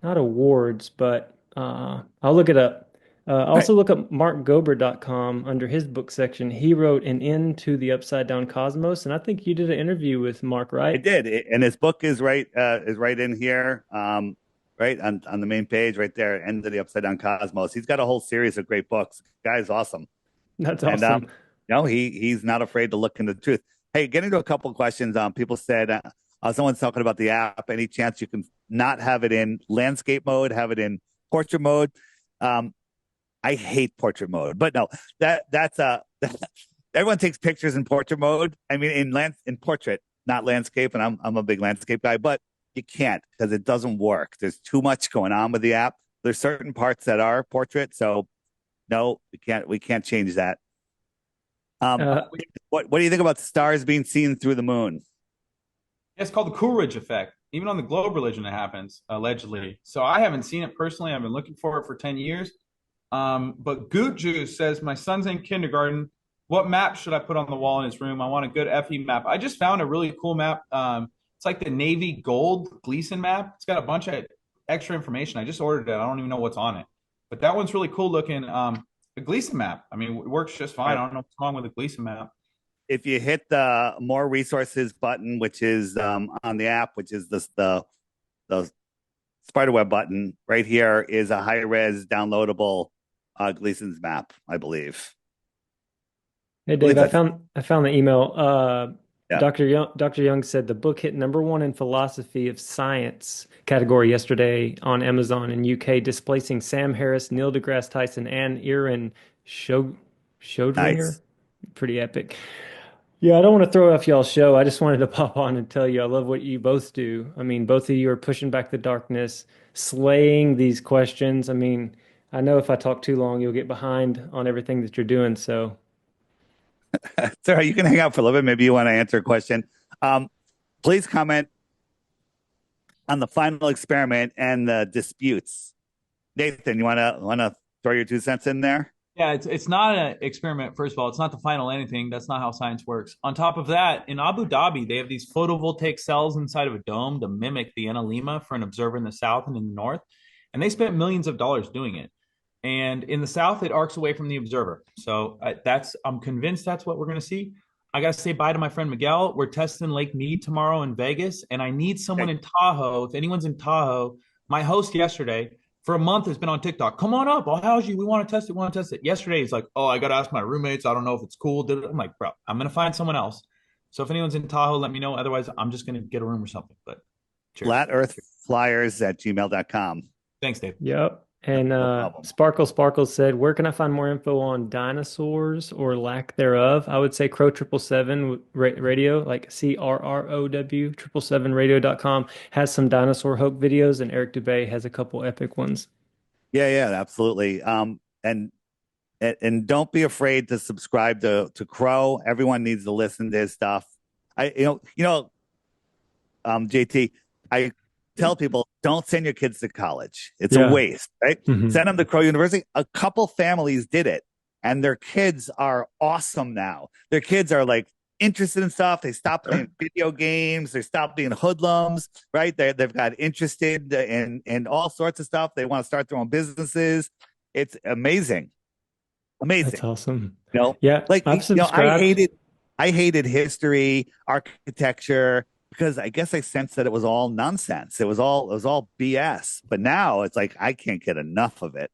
L: not awards, but I'll look it up. Also look up markgober.com under his book section. He wrote An End to the Upside Down Cosmos, and I think you did an interview with Mark, right?
K: I did, and his book is right in here. Right on the main page, right there, End of the Upside Down Cosmos. He's got a whole series of great books. The guy's awesome.
L: That's awesome.
K: And, he's not afraid to look into the truth. Hey, getting to a couple of questions. People said someone's talking about the app. Any chance you can not have it in landscape mode, have it in portrait mode? I hate portrait mode, but no, that's everyone takes pictures in portrait mode. I mean, in portrait, not landscape, and I'm a big landscape guy, but you can't because it doesn't work. There's too much going on with the app. There's certain parts that are portrait, so no, we can't change that. What do you think about stars being seen through the moon?
J: It's called the Coolidge effect. Even on the globe religion, it happens allegedly. So I haven't seen it personally. I've been looking for it for 10 years. But Goot Juice says, my son's in kindergarten. What map should I put on the wall in his room? I want a good FE map. I just found a really cool map. It's like the Navy Gold Gleason map. It's got a bunch of extra information. I just ordered it. I don't even know what's on it. But that one's really cool looking. The Gleason map, I mean, it works just fine. I don't know what's wrong with the Gleason map.
K: If you hit the more resources button, which is on the app, which is the spiderweb button, right here is a high-res downloadable Gleason's map, I believe.
L: Hey, Dave, I found the email. Yeah. Dr. Young said the book hit #1 in philosophy of science category yesterday on Amazon in UK, displacing Sam Harris, Neil deGrasse Tyson, and Aaron Schrodinger. Nice. Pretty epic. Yeah, I don't want to throw off y'all's show. I just wanted to pop on and tell you I love what you both do. I mean, both of you are pushing back the darkness, slaying these questions. I mean, I know if I talk too long, you'll get behind on everything that you're doing. So,
K: Sarah, you can hang out for a little bit. Maybe you want to answer a question. Please comment on the final experiment and the disputes. Nathan, you want to throw your 2 cents in there?
J: Yeah, it's not an experiment. First of all, it's not the final anything. That's not how science works. On top of that, in Abu Dhabi, they have these photovoltaic cells inside of a dome to mimic the Enelima for an observer in the south and in the north. And they spent millions of dollars doing it. And in the south, it arcs away from the observer. So I'm convinced that's what we're going to see. I got to say bye to my friend Miguel. We're testing Lake Mead tomorrow in Vegas. And I need someone in Tahoe. If anyone's in Tahoe, my host yesterday for a month has been on TikTok. Come on up. I'll house you. We want to test it. Yesterday, he's like, oh, I got to ask my roommates. I don't know if it's cool. I'm like, bro, I'm going to find someone else. So if anyone's in Tahoe, let me know. Otherwise, I'm just going to get a room or something. But cheers.
K: FlatEarthFlyers@gmail.com.
J: Thanks, Dave.
L: Yep. And
K: No problem.
L: Sparkle said, where can I find more info on dinosaurs or lack thereof? I would say Crow 777 radio, like CRROW 777radio.com has some dinosaur hoax videos, and Eric Dubay has a couple epic ones.
K: Yeah, absolutely. And don't be afraid to subscribe to Crow. Everyone needs to listen to his stuff. JT, I tell people, don't send your kids to college. It's a waste, right?
L: Mm-hmm.
K: Send them to Crow University. A couple families did it, and their kids are awesome now. Their kids are like interested in stuff. They stop playing video games. They stop being hoodlums, right? They've got interested in all sorts of stuff. They want to start their own businesses. It's amazing.
L: That's awesome.
K: Yeah, like
L: I've subscribed.
K: I hated history, architecture, because I guess I sensed that it was all nonsense. It was all BS. But now it's like I can't get enough of it.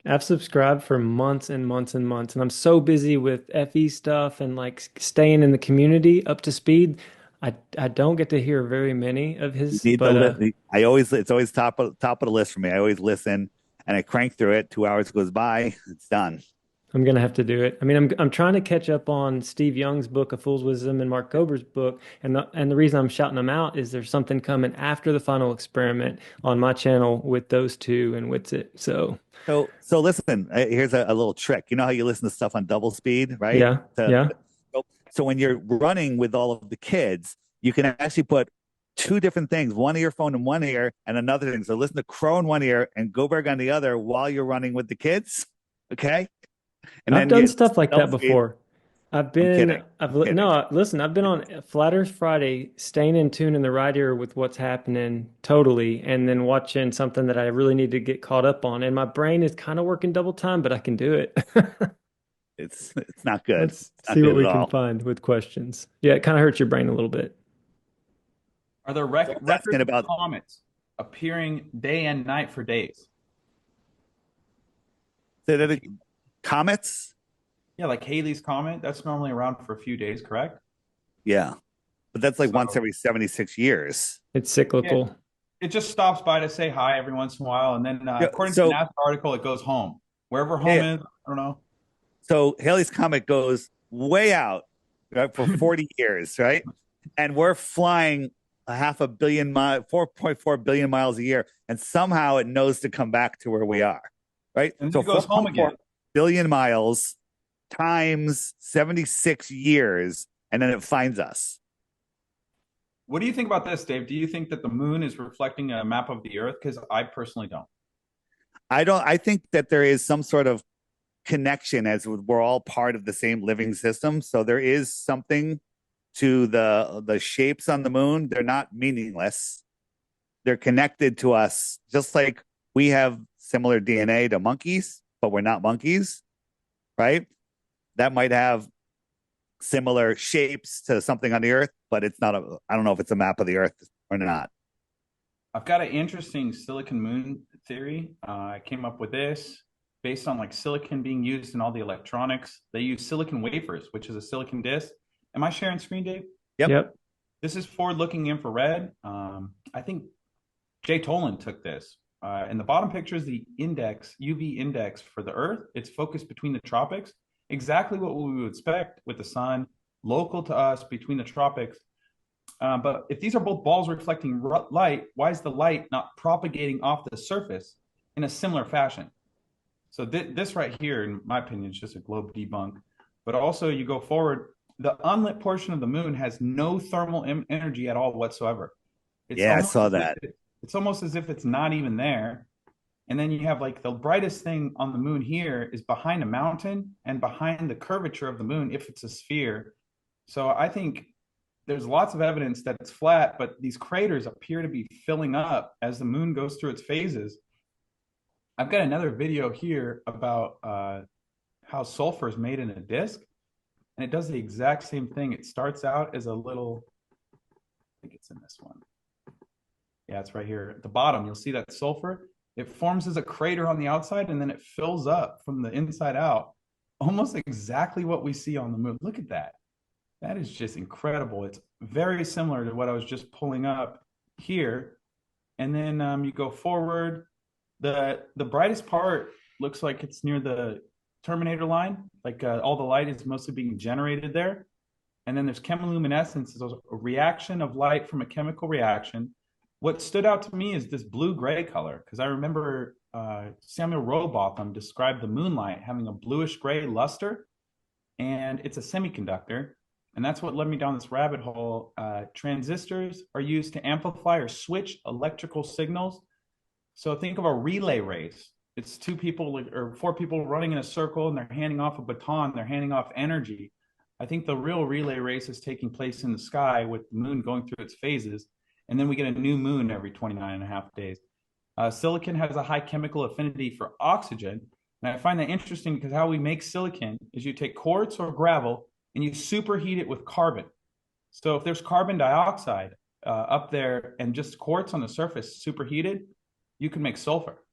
L: I've subscribed for months and months and months, and I'm so busy with FE stuff and like staying in the community up to speed. I don't get to hear very many of his. But
K: it's always top of the list for me. I always listen, and I crank through it. 2 hours goes by, it's done.
L: I'm gonna have to do it. I mean, I'm trying to catch up on Steve Young's book, A Fool's Wisdom, and Mark Gober's book, and the reason I'm shouting them out is there's something coming after the final experiment on my channel with those two and with it. So
K: listen. Here's a little trick. You know how you listen to stuff on double speed, right?
L: Yeah.
K: So when you're running with all of the kids, you can actually put two different things: one earphone in one ear, and another thing. So listen to Crow in one ear and Goberg on the other while you're running with the kids. Okay.
L: And I've done stuff like that before. I've been on Flat Earth Friday, staying in tune in the right ear with what's happening totally, and then watching something that I really need to get caught up on. And my brain is kind of working double time, but I can do it.
K: It's not good.
L: Let's see what we can find with questions. Yeah, it kind of hurts your brain a little bit.
J: Are there records of comets appearing day and night for days?
K: Comets?
J: Yeah, like Halley's Comet. That's normally around for a few days, correct?
K: Yeah. But that's like once every 76 years.
L: It's cyclical.
J: Yeah. It just stops by to say hi every once in a while. And then according to the NASA article, it goes home. Wherever home is, I don't know.
K: So Halley's Comet goes way out, right, for 40 years, right? And we're flying 500 million miles, 4.4 billion miles a year. And somehow it knows to come back to where we are, right?
J: And
K: so
J: it goes home again.
K: Billion miles times 76 years, and then it finds us.
J: What do you think about this, Dave? Do you think that the moon is reflecting a map of the Earth? Because I personally don't.
K: I think that there is some sort of connection, as we're all part of the same living system. So there is something to the shapes on the moon. They're not meaningless. They're connected to us, just like we have similar DNA to monkeys, but we're not monkeys, right? That might have similar shapes to something on the Earth, but it's not I don't know if it's a map of the Earth or not.
J: I've got an interesting silicon moon theory. I came up with this based on like silicon being used in all the electronics. They use silicon wafers, which is a silicon disk. Am I sharing screen, Dave?
K: Yep.
J: This is forward-looking infrared. I think Jay Tolan took this. And the bottom picture is the UV index for the Earth. It's focused between the tropics, exactly what we would expect with the sun, local to us between the tropics. But if these are both balls reflecting light, why is the light not propagating off the surface in a similar fashion? So this right here, in my opinion, is just a globe debunk. But also you go forward, the unlit portion of the moon has no thermal energy at all whatsoever.
K: I saw that.
J: It's almost as if it's not even there. And then you have like the brightest thing on the moon here is behind a mountain and behind the curvature of the moon if it's a sphere. So I think there's lots of evidence that it's flat, but these craters appear to be filling up as the moon goes through its phases. I've got another video here about how sulfur is made in a disk, and it does the exact same thing. It starts out as a little, I think it's in this one. Yeah, it's right here at the bottom. You'll see that sulfur. It forms as a crater on the outside, and then it fills up from the inside out. Almost exactly what we see on the moon. Look at that. That is just incredible. It's very similar to what I was just pulling up here. And then you go forward, The brightest part looks like it's near the terminator line. Like all the light is mostly being generated there. And then there's chemiluminescence, a reaction of light from a chemical reaction. What stood out to me is this blue-gray color, because I remember Samuel Rowbotham described the moonlight having a bluish-gray luster, and it's a semiconductor. And that's what led me down this rabbit hole. Transistors are used to amplify or switch electrical signals. So think of a relay race. It's two people or four people running in a circle, and they're handing off a baton. They're handing off energy. I think the real relay race is taking place in the sky with the moon going through its phases. And then we get a new moon every 29 and a half days. Silicon has a high chemical affinity for oxygen. And I find that interesting because how we make silicon is you take quartz or gravel and you superheat it with carbon. So if there's carbon dioxide up there and just quartz on the surface superheated, you can make sulfur.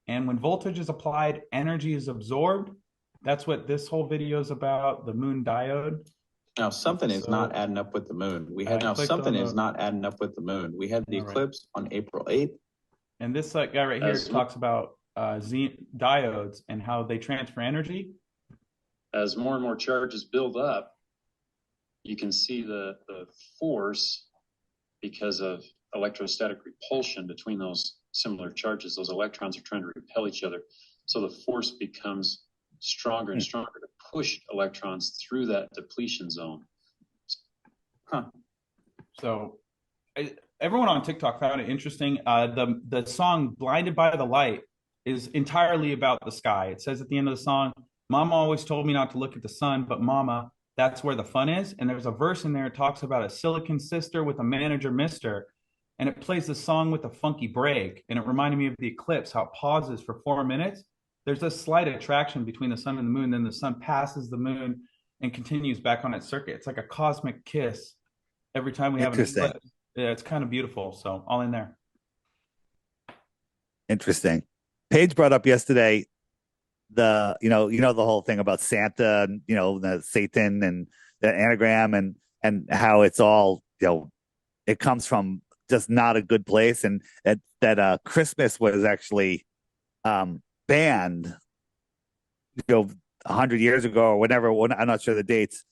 J: And when voltage is applied, energy is absorbed. That's what this whole video is about, the moon diode.
M: Now, something is not adding up with the moon. We had something is not adding up with the moon. We had the eclipse on April 8th.
J: And this guy right here talks about diodes and how they transfer energy.
N: As more and more charges build up, you can see the force because of electrostatic repulsion between those similar charges. Those electrons are trying to repel each other. So the force becomes stronger and stronger to push electrons through that depletion zone.
J: So everyone on TikTok found it interesting. The song Blinded by the Light is entirely about the sky. It says at the end of the song, Mama always told me not to look at the sun, but Mama, that's where the fun is. And there's a verse in there that talks about a silicon sister with a manager mister. And it plays the song with a funky break. And it reminded me of the eclipse, how it pauses for 4 minutes. There's a slight attraction between the sun and the moon. Then the sun passes the moon and continues back on its circuit. It's like a cosmic kiss every time we have an eclipse. Yeah, it's kind of beautiful. So all in there.
K: Interesting. Paige brought up yesterday the whole thing about Santa and the Satan and the anagram and how it's all it comes from just not a good place, and that Christmas was actually banned 100 years ago or whatever. I'm not sure the dates,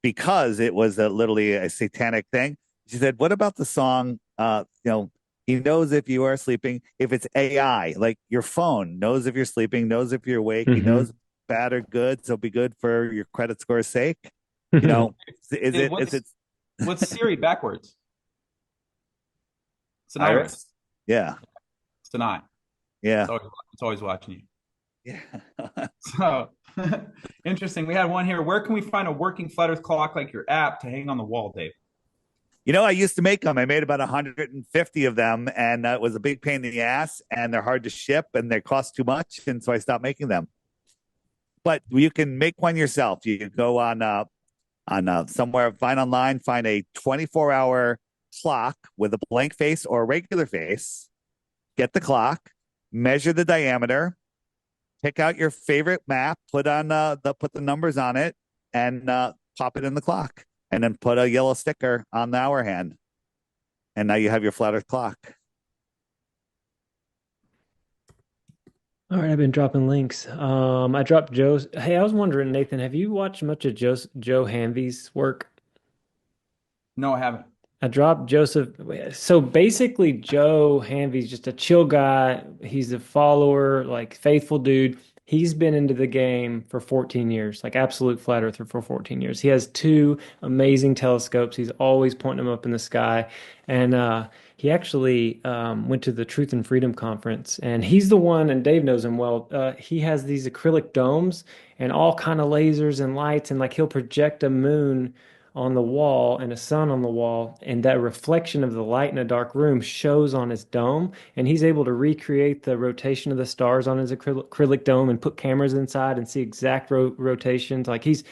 K: because it was literally a satanic thing. She said, what about the song, he knows if you are sleeping, if it's AI, like your phone knows if you're sleeping, knows if you're awake, he knows bad or good, so be good for your credit score's sake.
J: What's Siri backwards? It's an iris.
K: Yeah.
J: It's an eye.
K: Yeah.
J: It's always watching you.
K: Yeah.
J: So interesting. We had one here. Where can we find a working flat Earth clock like your app to hang on the wall, Dave?
K: I used to make them. I made about 150 of them, and it was a big pain in the ass, and they're hard to ship, and they cost too much, and so I stopped making them. But you can make one yourself. You can go on somewhere, find online, find a 24-hour clock with a blank face or a regular face. Get the clock, measure the diameter, pick out your favorite map, put the numbers on it, and pop it in the clock. And then put a yellow sticker on the hour hand. And now you have your flat Earth clock.
L: All right, I've been dropping links. I dropped Joe's. Hey, I was wondering, Nathan, have you watched much of Joe Hanvey's work?
J: No, I haven't.
L: I dropped Joseph. So basically, Joe Hanvey's just a chill guy. He's a follower, like faithful dude. He's been into the game for 14 years, like absolute flat earther for 14 years. He has 2 amazing telescopes. He's always pointing them up in the sky. And he actually went to the Truth and Freedom Conference. And he's the one, and Dave knows him well, he has these acrylic domes and all kind of lasers and lights. And like he'll project a moon on the wall and a sun on the wall, and that reflection of the light in a dark room shows on his dome, and he's able to recreate the rotation of the stars on his acrylic dome and put cameras inside and see exact rotations. Like he's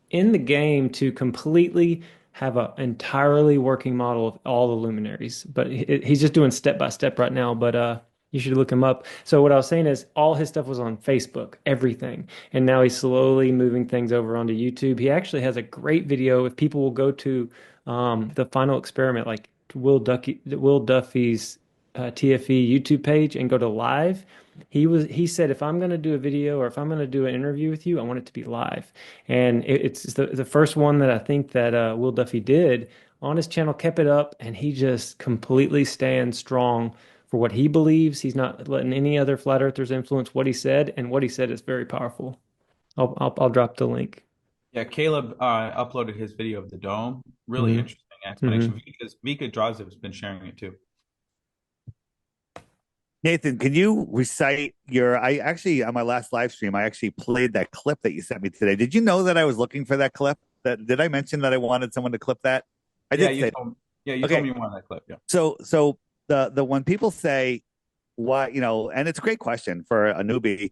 L: in the game to completely have an entirely working model of all the luminaries, but he's just doing step by step right now. But you should look him up. So what I was saying is all his stuff was on Facebook, everything. And now he's slowly moving things over onto YouTube. He actually has a great video. If people will go to the final experiment, like Will Duffy's TFE YouTube page and go to live, he said, if I'm going to do a video or if I'm going to do an interview with you, I want it to be live. And it's the first one that I think that Will Duffy did on his channel, kept it up, and he just completely stands strong for what he believes. He's not letting any other flat earthers influence what he said, and what he said is very powerful. I'll drop the link.
J: Yeah, Caleb uploaded his video of the dome. Really interesting explanation, because Mika Drazev has been sharing it too.
K: Nathan, can you recite I actually, on my last live stream, I actually played that clip that you sent me today. Did you know that I was looking for that clip? Did I mention that I wanted someone to clip that? I did say
J: you told me you wanted that clip. Yeah.
K: So the when people say why, and it's a great question for a newbie,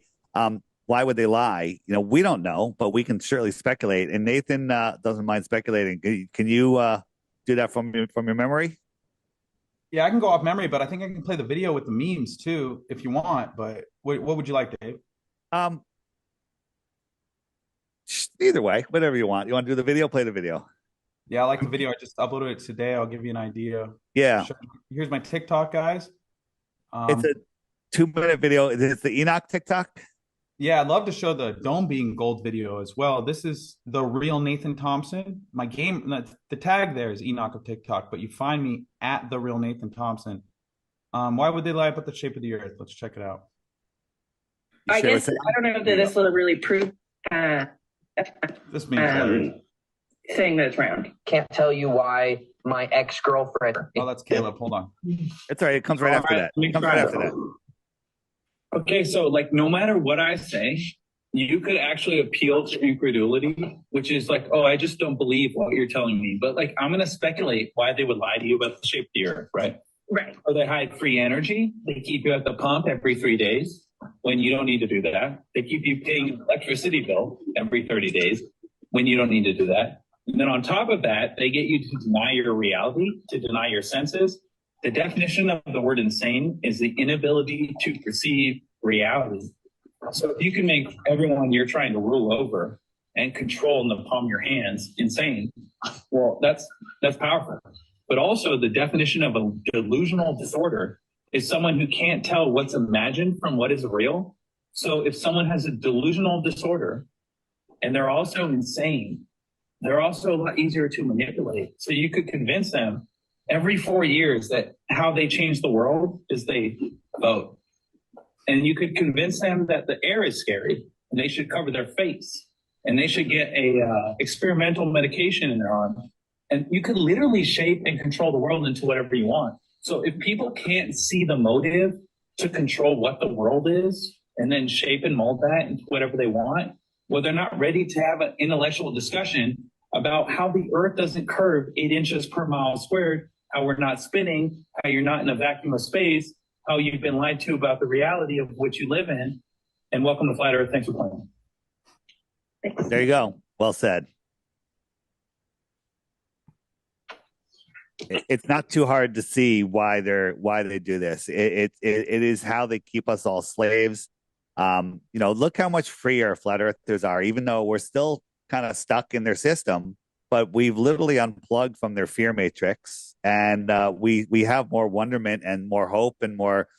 K: why would they lie? We don't know, but we can surely speculate. And Nathan doesn't mind speculating. Can you do that from your memory?
J: Yeah, I can go off memory, but I think I can play the video with the memes too, if you want. But what would you like, Dave?
K: Either way, whatever you want. You want to do the video? Play the video.
J: Yeah, I like the video. I just uploaded it today. I'll give you an idea.
K: Yeah.
J: Here's my TikTok, guys.
K: It's a 2-minute video. It's the Enoch TikTok.
J: Yeah, I'd love to show the dome being gold video as well. This is the real Nathan Thompson. My game, the tag there is Enoch of TikTok, but you find me at the real Nathan Thompson. Why would they lie about the shape of the earth? Let's check it out.
O: I guess I don't know that this will really prove
J: this means
O: saying that it's round.
P: Can't tell you why my ex-girlfriend.
J: Oh, that's Caleb. Hold on.
K: It's all right. It comes right after that. It comes right after that.
Q: Okay, so no matter what I say, you could actually appeal to incredulity, which is oh, I just don't believe what you're telling me. But I'm going to speculate why they would lie to you about the shape of the earth, right?
O: Right.
Q: Or they hide free energy. They keep you at the pump every 3 days when you don't need to do that. They keep you paying an electricity bill every 30 days when you don't need to do that. And then on top of that, they get you to deny your reality, to deny your senses. The definition of the word insane is the inability to perceive reality. So if you can make everyone you're trying to rule over and control in the palm of your hands insane, well, that's powerful. But also the definition of a delusional disorder is someone who can't tell what's imagined from what is real. So if someone has a delusional disorder and they're also insane, they're also a lot easier to manipulate. So you could convince them every 4 years that how they change the world is they vote. And you could convince them that the air is scary and they should cover their face and they should get a experimental medication in their arm. And you could literally shape and control the world into whatever you want. So if people can't see the motive to control what the world is and then shape and mold that into whatever they want, well, they're not ready to have an intellectual discussion about how the earth doesn't curve 8 inches per mile squared, how we're not spinning, how you're not in a vacuum of space, how you've been lied to about the reality of what you live in. And welcome to Flat Earth. Thanks for playing.
K: There you go. Well said. It's not too hard to see why they do this. It is how they keep us all slaves. Look how much freer flat earthers are, even though we're still kind of stuck in their system, but we've literally unplugged from their fear matrix, and we have more wonderment and more hope and more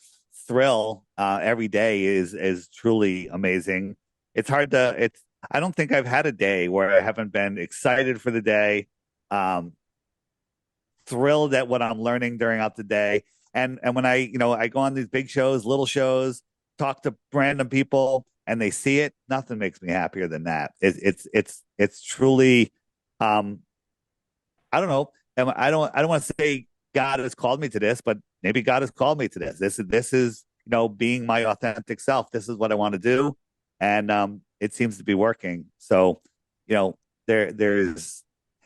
K: thrill every day is truly amazing. It's hard to I don't think I've had a day where I haven't been excited for the day, thrilled at what I'm learning during the day. And when I go on these big shows, little shows, talk to random people and they see it, nothing makes me happier than that. It's truly, I don't know. I don't want to say God has called me to this, but maybe God has called me to this. This is, being my authentic self. This is what I want to do. And it seems to be working. So, there's,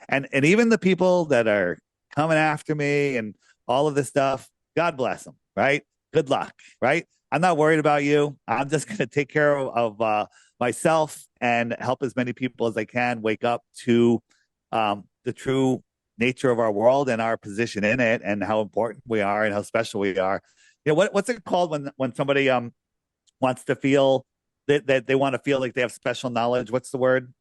K: and even the people that are coming after me and all of this stuff, God bless them, right? Good luck, right? I'm not worried about you. I'm just going to take care of myself and help as many people as I can wake up to the true nature of our world and our position in it and how important we are and how special we are. What's it called when somebody wants to feel that they want to feel like they have special knowledge? What's the word?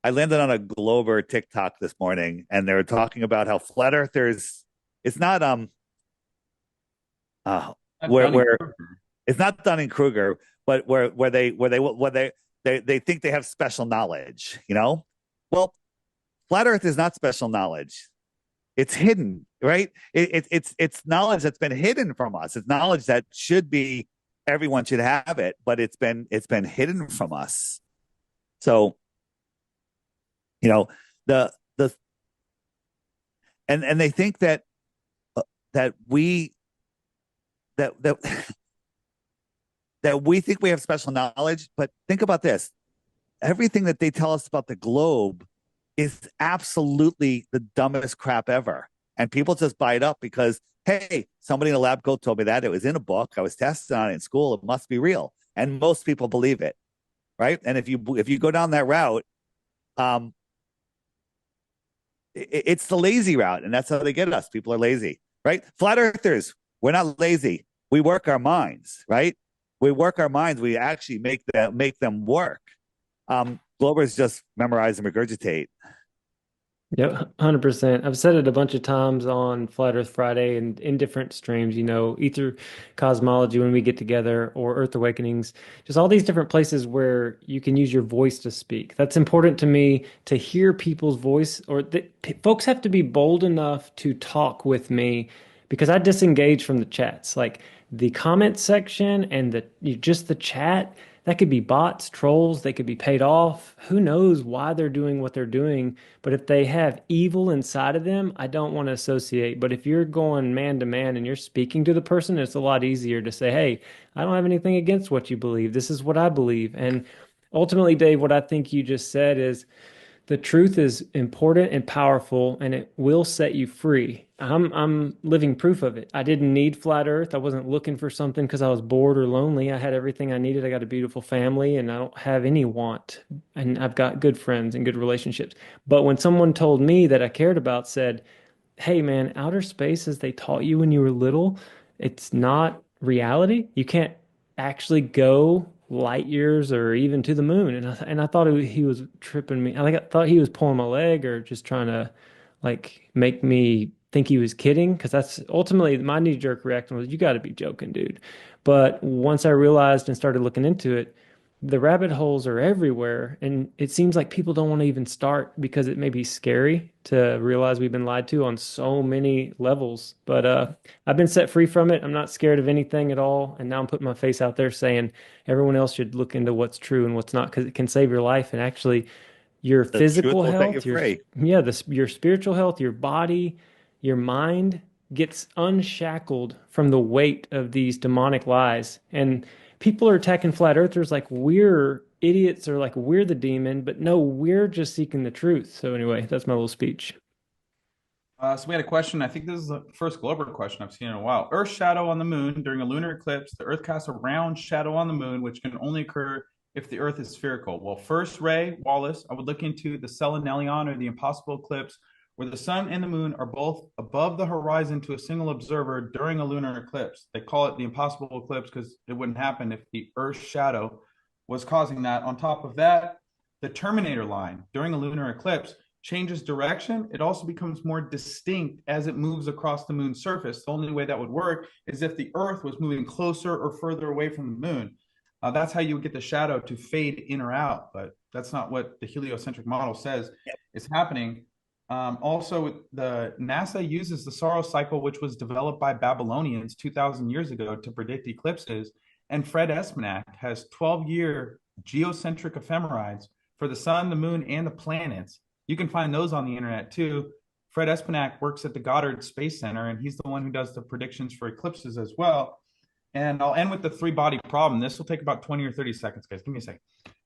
K: I landed on a Glober TikTok this morning, and they were talking about how flat earthers, it's not where it's not Dunning-Kruger, but where they think they have special knowledge, you know? Well, flat Earth is not special knowledge. It's hidden, right? It's knowledge that's been hidden from us. It's knowledge that should be, everyone should have it, but it's been hidden from us. So, you know, and they think that we think we have special knowledge, but think about this. Everything that they tell us about the globe is absolutely the dumbest crap ever. And people just buy it up because, hey, somebody in a lab coat told me that. It was in a book. I was tested on it in school. It must be real. And most people believe it, right? And if you go down that route, it's the lazy route. And that's how they get us. People are lazy, right? Flat earthers, we're not lazy. We work our minds, right? We work our minds. We actually make them work. Globers just memorize and regurgitate.
L: Yep, 100%. I've said it a bunch of times on Flat Earth Friday and in different streams, you know, Ether Cosmology when we get together, or Earth Awakenings, just all these different places where you can use your voice to speak. That's important to me, to hear people's voice, or folks have to be bold enough to talk with me, because I disengage from the chats. Like the comment section and just the chat, that could be bots, trolls, they could be paid off. Who knows why they're doing what they're doing? But if they have evil inside of them, I don't want to associate. But if you're going man to man and you're speaking to the person, it's a lot easier to say, hey, I don't have anything against what you believe. This is what I believe. And ultimately, Dave, what I think you just said is the truth is important and powerful, and it will set you free. I'm living proof of it. I didn't need flat Earth. I wasn't looking for something because I was bored or lonely. I had everything I needed. I got a beautiful family, and I don't have any want. And I've got good friends and good relationships. But when someone told me that I cared about, said, hey, man, outer space, as they taught you when you were little, it's not reality. You can't actually go light years or even to the moon. And I thought he was tripping me. I thought he was pulling my leg or just trying to like make me think he was kidding, because that's ultimately my knee-jerk reaction was, you got to be joking, dude. But once I realized and started looking into it, the rabbit holes are everywhere, and it seems like people don't want to even start because it may be scary to realize we've been lied to on so many levels. But I've been set free from it. I'm not scared of anything at all, and now I'm putting my face out there saying everyone else should look into what's true and what's not, because it can save your life, and actually your physical health, your spiritual health, your body, your mind gets unshackled from the weight of these demonic lies. And people are attacking flat earthers like we're idiots or like we're the demon, but no, we're just seeking the truth. So anyway, that's my little speech.
J: So we had a question. I think this is the first Glober question I've seen in a while. Earth's shadow on the moon during a lunar eclipse. The Earth casts a round shadow on the moon, which can only occur if the Earth is spherical. Well, first, Ray Wallace, I would look into the Selenelion, or the impossible eclipse, where the sun and the moon are both above the horizon to a single observer during a lunar eclipse. They call it the impossible eclipse because it wouldn't happen if the Earth's shadow was causing that. On top of that, the Terminator line during a lunar eclipse changes direction. It also becomes more distinct as it moves across the moon's surface. The only way that would work is if the Earth was moving closer or further away from the moon. That's how you would get the shadow to fade in or out, but that's not what the heliocentric model says is happening. Also, the NASA uses the Saros cycle, which was developed by Babylonians 2,000 years ago to predict eclipses. And Fred Espenak has 12-year geocentric ephemerides for the sun, the moon, and the planets. You can find those on the internet too. Fred Espenak works at the Goddard Space Center, and he's the one who does the predictions for eclipses as well. And I'll end with the three-body problem. This will take about 20 or 30 seconds, guys. Give me a second.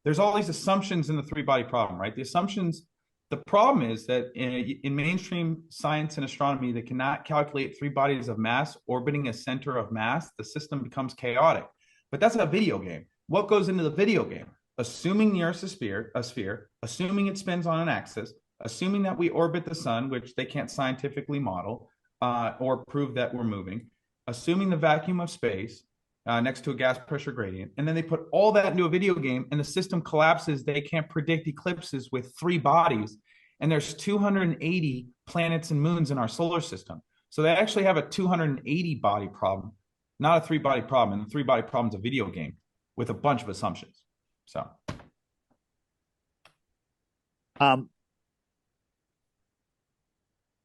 J: There's all these assumptions in the three-body problem, right? The problem is that in mainstream science and astronomy, they cannot calculate three bodies of mass orbiting a center of mass. The system becomes chaotic. But that's a video game. What goes into the video game? Assuming the Earth's a sphere, assuming it spins on an axis, assuming that we orbit the sun, which they can't scientifically model or prove that we're moving, assuming the vacuum of space next to a gas pressure gradient, and then they put all that into a video game, and the system collapses. They can't predict eclipses with three bodies, and there's 280 planets and moons in our solar system. So they actually have a 280 body problem. not a three-body problem. And the three-body problem is a video game with a bunch of assumptions. So.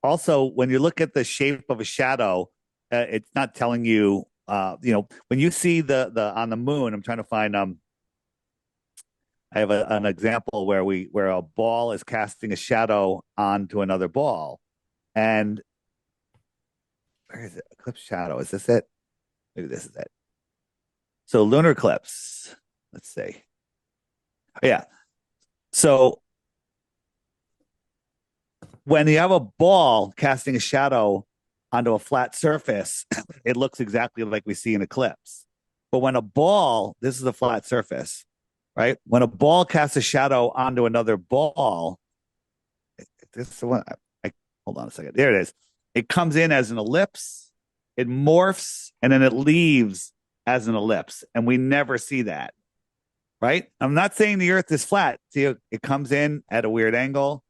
K: Also, when you look at the shape of a shadow, it's not telling you, when you see the on the moon, I'm trying to find, I have an example where a ball is casting a shadow onto another ball. And where is it? Eclipse shadow. Is this it? Maybe this is it. So lunar eclipse. Let's see. Yeah. So when you have a ball casting a shadow onto a flat surface, it looks exactly like we see an eclipse. But when a ball, this is a flat surface, right? When a ball casts a shadow onto another ball, this is the one. Hold on a second. There it is. It comes in as an ellipse, it morphs, and then it leaves as an ellipse. And we never see that, right? I'm not saying the Earth is flat. See, it comes in at a weird angle,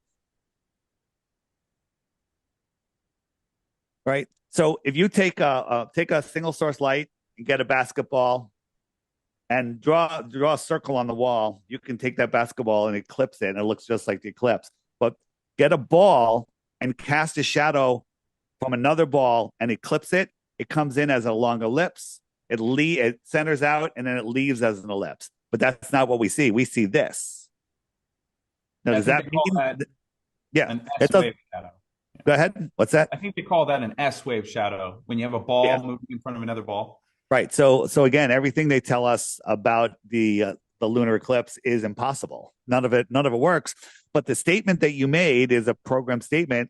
K: right? So if you take a single source light and get a basketball and draw a circle on the wall, you can take that basketball and eclipse it, and it looks just like the eclipse. But get a ball and cast a shadow from another ball and eclipse it, it comes in as a long ellipse. It centers out, and then it leaves as an ellipse. But that's not what we see. We see this. Now, does that mean? Yeah.
J: An S-wave shadow.
K: Go ahead. What's that?
J: I think they call that an S-wave shadow when you have a ball moving in front of another ball.
K: Right. So again, everything they tell us about the lunar eclipse is impossible. None of it works. But the statement that you made is a program statement.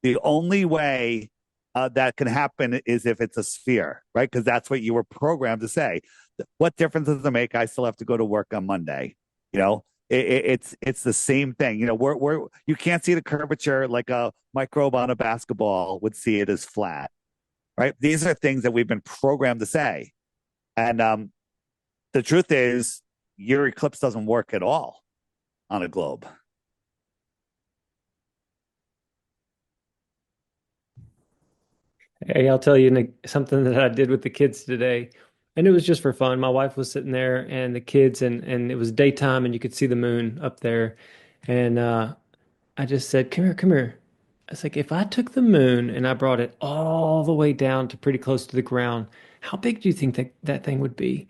K: The only way that can happen is if it's a sphere, right? Because that's what you were programmed to say. What difference does it make? I still have to go to work on Monday. It's the same thing. You can't see the curvature like a microbe on a basketball would see it as flat, right? These are things that we've been programmed to say. And the truth is, your eclipse doesn't work at all on a globe.
L: Hey, I'll tell you something that I did with the kids today. And it was just for fun. My wife was sitting there and the kids, and it was daytime and you could see the moon up there. And I just said, come here, come here. I was like, if I took the moon and I brought it all the way down to pretty close to the ground, how big do you think that thing would be?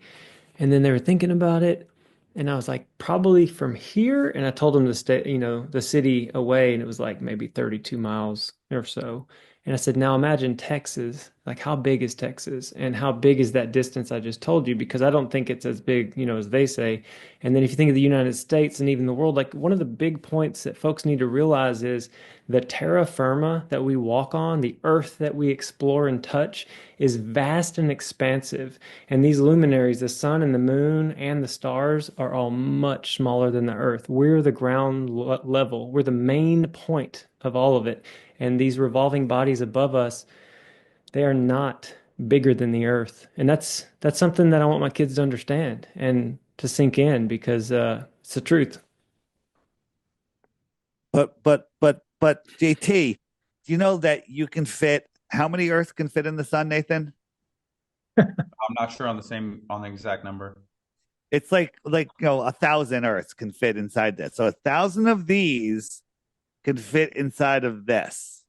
L: And then they were thinking about it. And I was like, probably from here. And I told them to stay, the city away. And it was like maybe 32 miles or so. And I said, now imagine Texas, like how big is Texas and how big is that distance I just told you? Because I don't think it's as big, as they say. And then if you think of the United States and even the world, like one of the big points that folks need to realize is the terra firma that we walk on, the earth that we explore and touch is vast and expansive. And these luminaries, the sun and the moon and the stars are all much smaller than the earth. We're the ground level. We're the main point of all of it. And these revolving bodies above us, they are not bigger than the earth. And that's something that I want my kids to understand and to sink in, because it's the truth.
K: But JT, do you know that you can fit, how many Earths can fit in the sun, Nathan?
J: I'm not sure on the exact number.
K: It's like 1,000 Earths can fit inside this. So 1,000 of these can fit inside of this.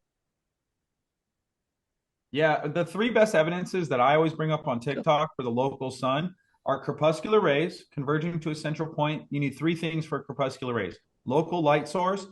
J: Yeah, the three best evidences that I always bring up on TikTok for the local sun are crepuscular rays converging to a central point. You need three things for crepuscular rays: local light source,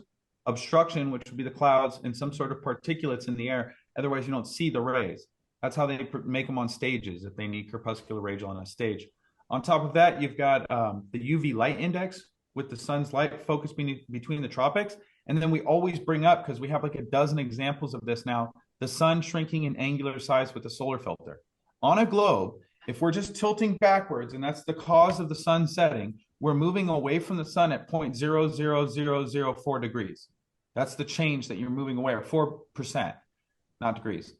J: obstruction, which would be the clouds, and some sort of particulates in the air. Otherwise, you don't see the rays. That's how they make them on stages if they need crepuscular rays on a stage. On top of that, you've got the UV light index with the sun's light focus between the tropics. And then we always bring up, because we have like a dozen examples of this now, the sun shrinking in angular size with the solar filter. On a globe, if we're just tilting backwards, and that's the cause of the sun setting, we're moving away from the sun at 0.00004 degrees. That's the change that you're moving away, or 4%, not degrees.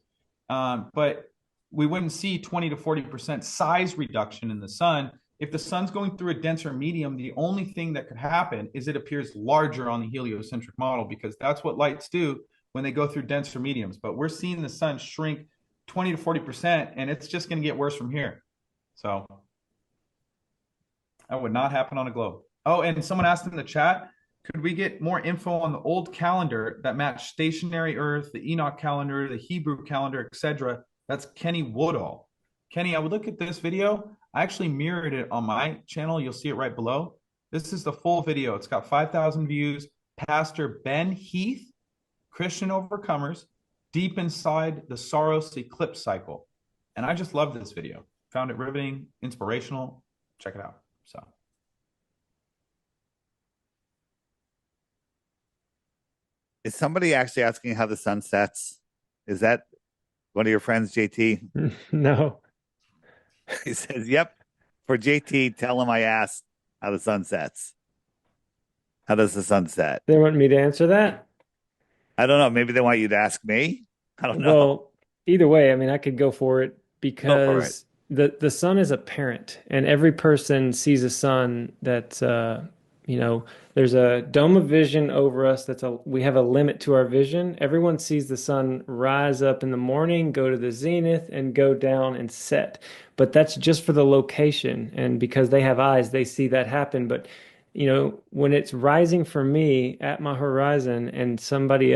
J: But we wouldn't see 20 to 40% size reduction in the sun. If the sun's going through a denser medium, the only thing that could happen is it appears larger on the heliocentric model, because that's what lights do when they go through denser mediums. But we're seeing the sun shrink 20 to 40%, and it's just going to get worse from here. So that would not happen on a globe. Oh, and someone asked in the chat, could we get more info on the old calendar that matched stationary Earth, the Enoch calendar, the Hebrew calendar, etc.? That's Kenny Woodall. Kenny, I would look at this video. I actually mirrored it on my channel. You'll see it right below. This is the full video. It's got 5,000 views. Pastor Ben Heath, Christian Overcomers, deep inside the Saros eclipse cycle. And I just love this video. Found it riveting, inspirational. Check it out. So.
K: Is somebody actually asking how the sun sets? Is that one of your friends, JT?
L: No.
K: He says, yep. For JT, tell him I asked how the sun sets. How does the sun set?
L: They want me to answer that?
K: I don't know. Maybe they want you to ask me. I don't know.
L: Well, either way, I mean, I could go for it because the sun is a parent, and every person sees a sun that's there's a dome of vision over us. We have a limit to our vision. Everyone sees the sun rise up in the morning, go to the zenith, and go down and set. But that's just for the location, and because they have eyes, they see that happen. But when it's rising for me at my horizon, and somebody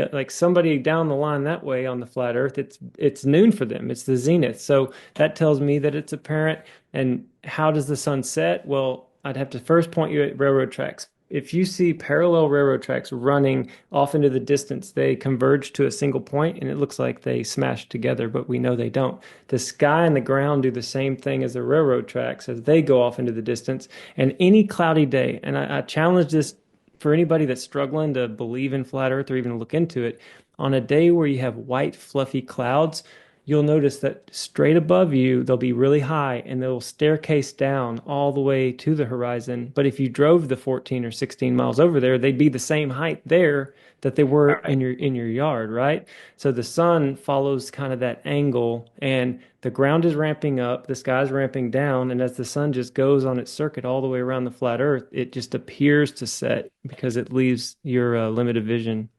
L: down the line that way on the flat Earth, it's noon for them. It's the zenith. So that tells me that it's apparent. And how does the sun set? Well, I'd have to first point you at railroad tracks. If you see parallel railroad tracks running off into the distance, they converge to a single point, and it looks like they smash together, but we know they don't. The sky and the ground do the same thing as the railroad tracks as they go off into the distance. And any cloudy day, and I challenge this for anybody that's struggling to believe in flat Earth or even look into it, on a day where you have white, fluffy clouds, you'll notice that straight above you, they'll be really high and they'll staircase down all the way to the horizon. But if you drove the 14 or 16 miles over there, they'd be the same height there that they were in your yard, right? So the sun follows kind of that angle, and the ground is ramping up, the sky's ramping down, and as the sun just goes on its circuit all the way around the flat Earth, it just appears to set because it leaves your limited vision.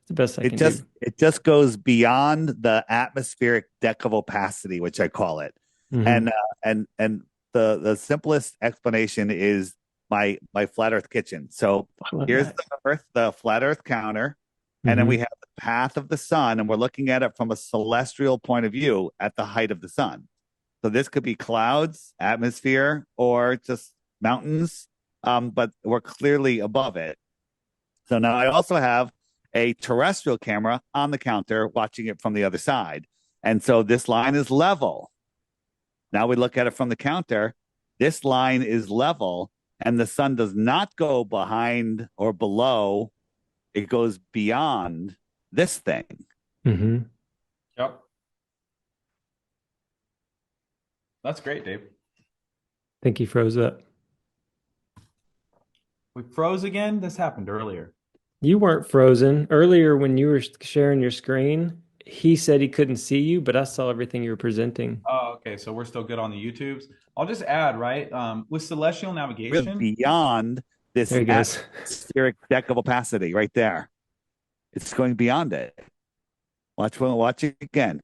L: The best I can do.
K: It just goes beyond the atmospheric deck of opacity, which I call it.
L: Mm-hmm.
K: And the simplest explanation is my flat Earth kitchen. So here's the flat Earth counter, and then we have the path of the sun, and we're looking at it from a celestial point of view at the height of the sun. So this could be clouds, atmosphere, or just mountains, but we're clearly above it. So now I also have a terrestrial camera on the counter watching it from the other side. And so this line is level. Now we look at it from the counter. This line is level, and the sun does not go behind or below. It goes beyond this thing.
L: Mm-hmm.
J: Yep. That's great, Dave.
L: I think he froze up.
J: We froze again? This happened earlier.
L: You weren't frozen. Earlier when you were sharing your screen, he said he couldn't see you, but I saw everything you were presenting.
J: Oh, okay. So we're still good on the YouTubes. I'll just add, right? With celestial navigation.
K: We're beyond this atmospheric deck of opacity right there. It's going beyond it. Watch it again.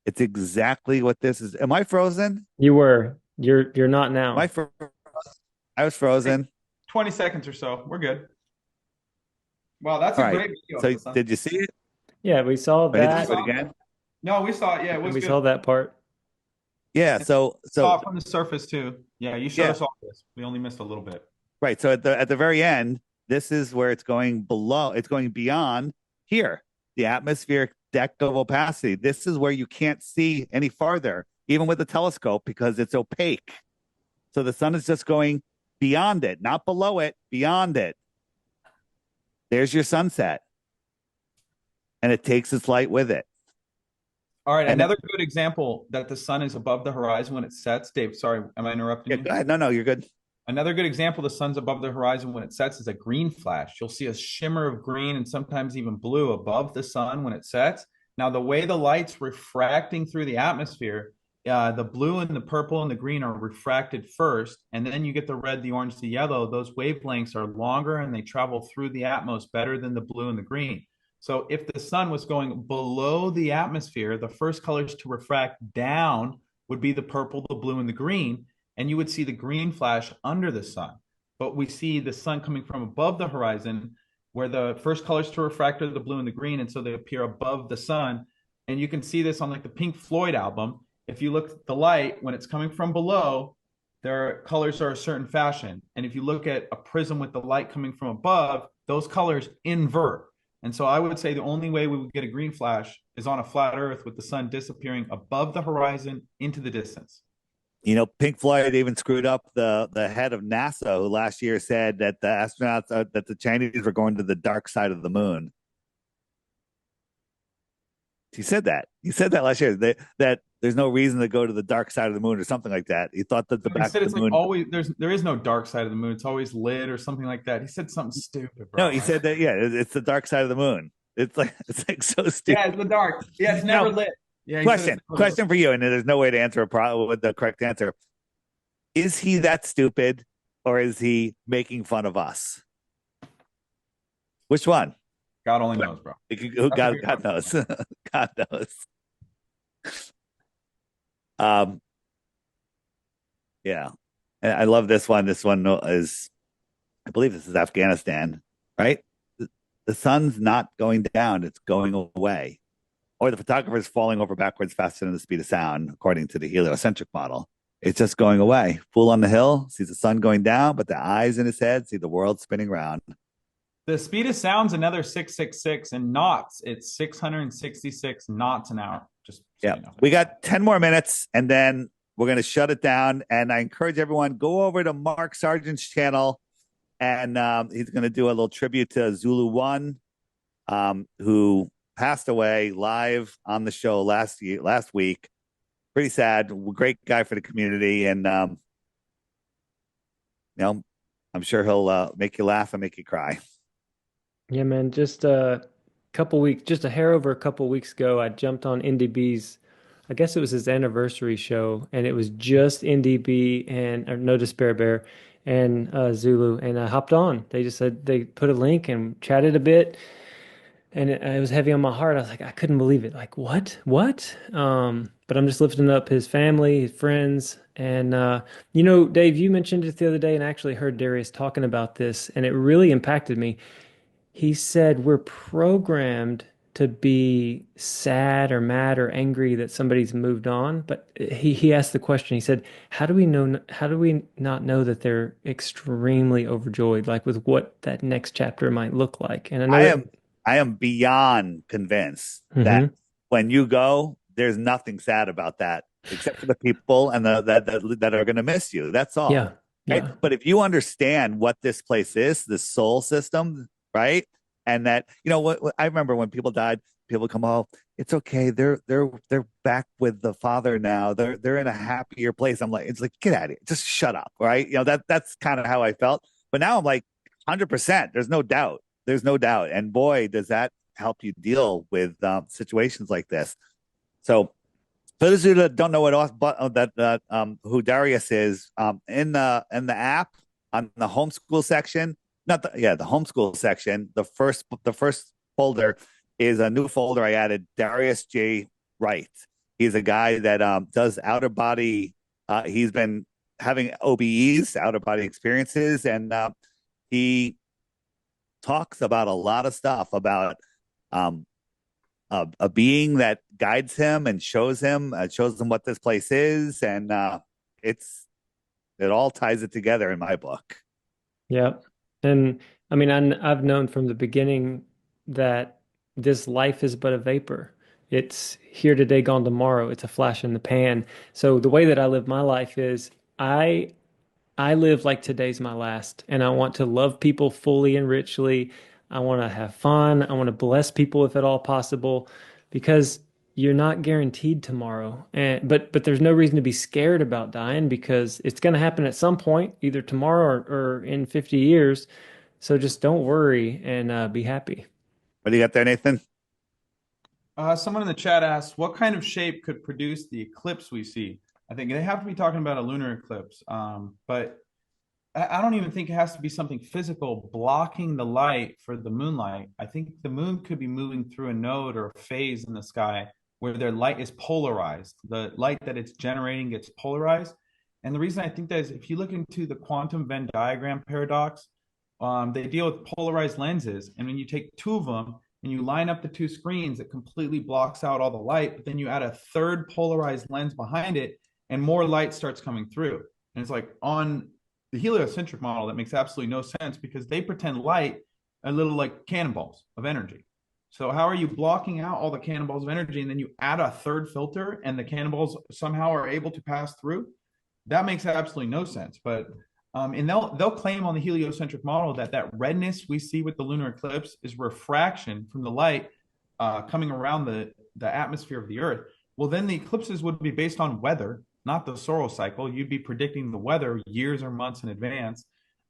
K: It's exactly what this is. Am I frozen?
L: You were. You're not now.
K: I was frozen.
J: 20 seconds or so. We're good. Wow, that's
K: a
J: great video.
K: So did you see it?
L: Yeah, we saw that.
K: Again?
J: No, we saw it. Yeah, it was
L: we
J: good.
L: saw that part.
K: Yeah, so
J: saw it from the surface too. Yeah, you showed us all this. We only missed a little bit.
K: Right. So at the very end, this is where it's going below. It's going beyond here, the atmospheric deck of opacity. This is where you can't see any farther, even with the telescope, because it's opaque. So the sun is just going beyond it, not below it, beyond it. There's your sunset. And it takes its light with it.
J: All right. Another good example that the sun is above the horizon when it sets. Dave, sorry, am I interrupting you?
K: Go ahead. No, you're good.
J: Another good example the sun's above the horizon when it sets is a green flash. You'll see a shimmer of green and sometimes even blue above the sun when it sets. Now, the way the light's refracting through the atmosphere, the blue and the purple and the green are refracted first, and then you get the red, the orange, the yellow. Those wavelengths are longer and they travel through the atmos better than the blue and the green. So if the sun was going below the atmosphere, the first colors to refract down would be the purple, the blue, and the green, and you would see the green flash under the sun. But we see the sun coming from above the horizon, where the first colors to refract are the blue and the green, and so they appear above the sun. And you can see this on like the Pink Floyd album. If you look at the light, when it's coming from below, their colors are a certain fashion. And if you look at a prism with the light coming from above, those colors invert. And so I would say the only way we would get a green flash is on a flat Earth with the sun disappearing above the horizon into the distance.
K: You know, Pink Floyd even screwed up the head of NASA, who last year said that the astronauts, that the Chinese were going to the dark side of the moon. He said that. He said that last year, that there's no reason to go to the dark side of the moon or something like that. He thought that the back of the moon.
J: There is no dark side of the moon. It's always lit or something like that. He said something stupid, bro.
K: No, he said that, yeah, it's the dark side of the moon. It's like so stupid.
J: Yeah, it's the dark. Yeah, it's never lit. Yeah,
K: question for you, and there's no way to answer with the correct answer. Is he that stupid, or is he making fun of us? Which one?
J: God only knows, bro.
K: God knows. God knows. Yeah. And I love this one. This one is, I believe this is Afghanistan, right? The sun's not going down, it's going away. Or the photographer is falling over backwards faster than the speed of sound, according to the heliocentric model. It's just going away. Fool on the hill sees the sun going down, but the eyes in his head see the world spinning round.
J: The speed of sound's another 666, and knots, it's 666 knots an hour. Just so you know.
K: We got 10 more minutes, and then we're going to shut it down. And I encourage everyone, go over to Mark Sargent's channel, and he's going to do a little tribute to Zulu One, who passed away live on the show last week. Pretty sad. Great guy for the community, and you know, I'm sure he'll make you laugh and make you cry.
L: Yeah, man. Just a hair over a couple weeks ago, I jumped on NDB's, I guess it was his anniversary show, and it was just NDB and No Despair Bear and Zulu, and I hopped on. They just said they put a link and chatted a bit, and it was heavy on my heart. I was like, I couldn't believe it. Like, what? But I'm just lifting up his family, his friends, and you know, Dave, you mentioned it the other day, and I actually heard Darius talking about this, and it really impacted me. He said we're programmed to be sad or mad or angry that somebody's moved on. But he asked the question, he said, how do we not know that they're extremely overjoyed, like with what that next chapter might look like? And
K: I am beyond convinced that when you go, there's nothing sad about that, except for the people and that are going to miss you. That's all.
L: Yeah.
K: Right? Yeah. But if you understand what this place is, the soul system, right? And that, you know, what I remember when people died, people come, oh, it's okay. They're back with the Father now. They're in a happier place. I'm like, it's like, get out of here. Just shut up. Right. You know, that's kind of how I felt. But now I'm like 100%. There's no doubt. There's no doubt. And boy, does that help you deal with situations like this. So for those who don't know who Darius is, in the app on the homeschool section, the homeschool section, the first folder is a new folder I added, Darius J. Wright. He's a guy that does outer body. He's been having OBEs, outer body experiences, and he talks about a lot of stuff about a being that guides him and shows him what this place is, and it all ties it together in my book.
L: Yeah. And I mean, I've known from the beginning that this life is but a vapor. It's here today, gone tomorrow. It's a flash in the pan. So the way that I live my life is I live like today's my last, and I want to love people fully and richly. I want to have fun. I want to bless people if at all possible, because you're not guaranteed tomorrow. But there's no reason to be scared about dying, because it's going to happen at some point, either tomorrow or in 50 years. So just don't worry and be happy.
K: What do you got there, Nathan?
J: Someone in the chat asked, what kind of shape could produce the eclipse we see? I think they have to be talking about a lunar eclipse. But I don't even think it has to be something physical blocking the light for the moonlight. I think the moon could be moving through a node or a phase in the sky where their light is polarized. The light that it's generating gets polarized. And the reason I think that is if you look into the quantum Venn diagram paradox, they deal with polarized lenses. And when you take two of them and you line up the two screens, it completely blocks out all the light. But then you add a third polarized lens behind it and more light starts coming through. And it's like on the heliocentric model, that makes absolutely no sense because they pretend light a little like cannonballs of energy. So how are you blocking out all the cannonballs of energy and then you add a third filter and the cannonballs somehow are able to pass through? That makes absolutely no sense. But and they'll claim on the heliocentric model that redness we see with the lunar eclipse is refraction from the light coming around the atmosphere of the Earth. Well, then the eclipses would be based on weather, not the solar cycle. You'd be predicting the weather years or months in advance.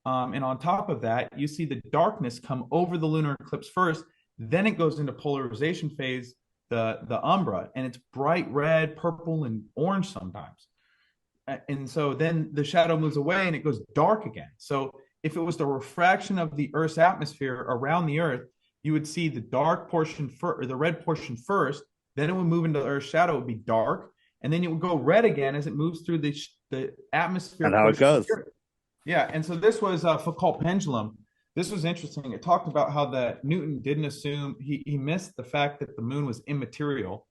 J: And on top of that, you see the darkness come over the lunar eclipse first, then it goes into polarization phase, the umbra, and it's bright red, purple, and orange sometimes. And so then the shadow moves away and it goes dark again. So if it was the refraction of the Earth's atmosphere around the Earth, you would see the dark portion or the red portion first, then it would move into the Earth's shadow, it would be dark, and then it would go red again as it moves through the atmosphere.
K: And how it goes.
J: Yeah, and so this was Foucault pendulum. This was interesting. It talked about how that Newton didn't assume, he missed the fact that the moon was immaterial.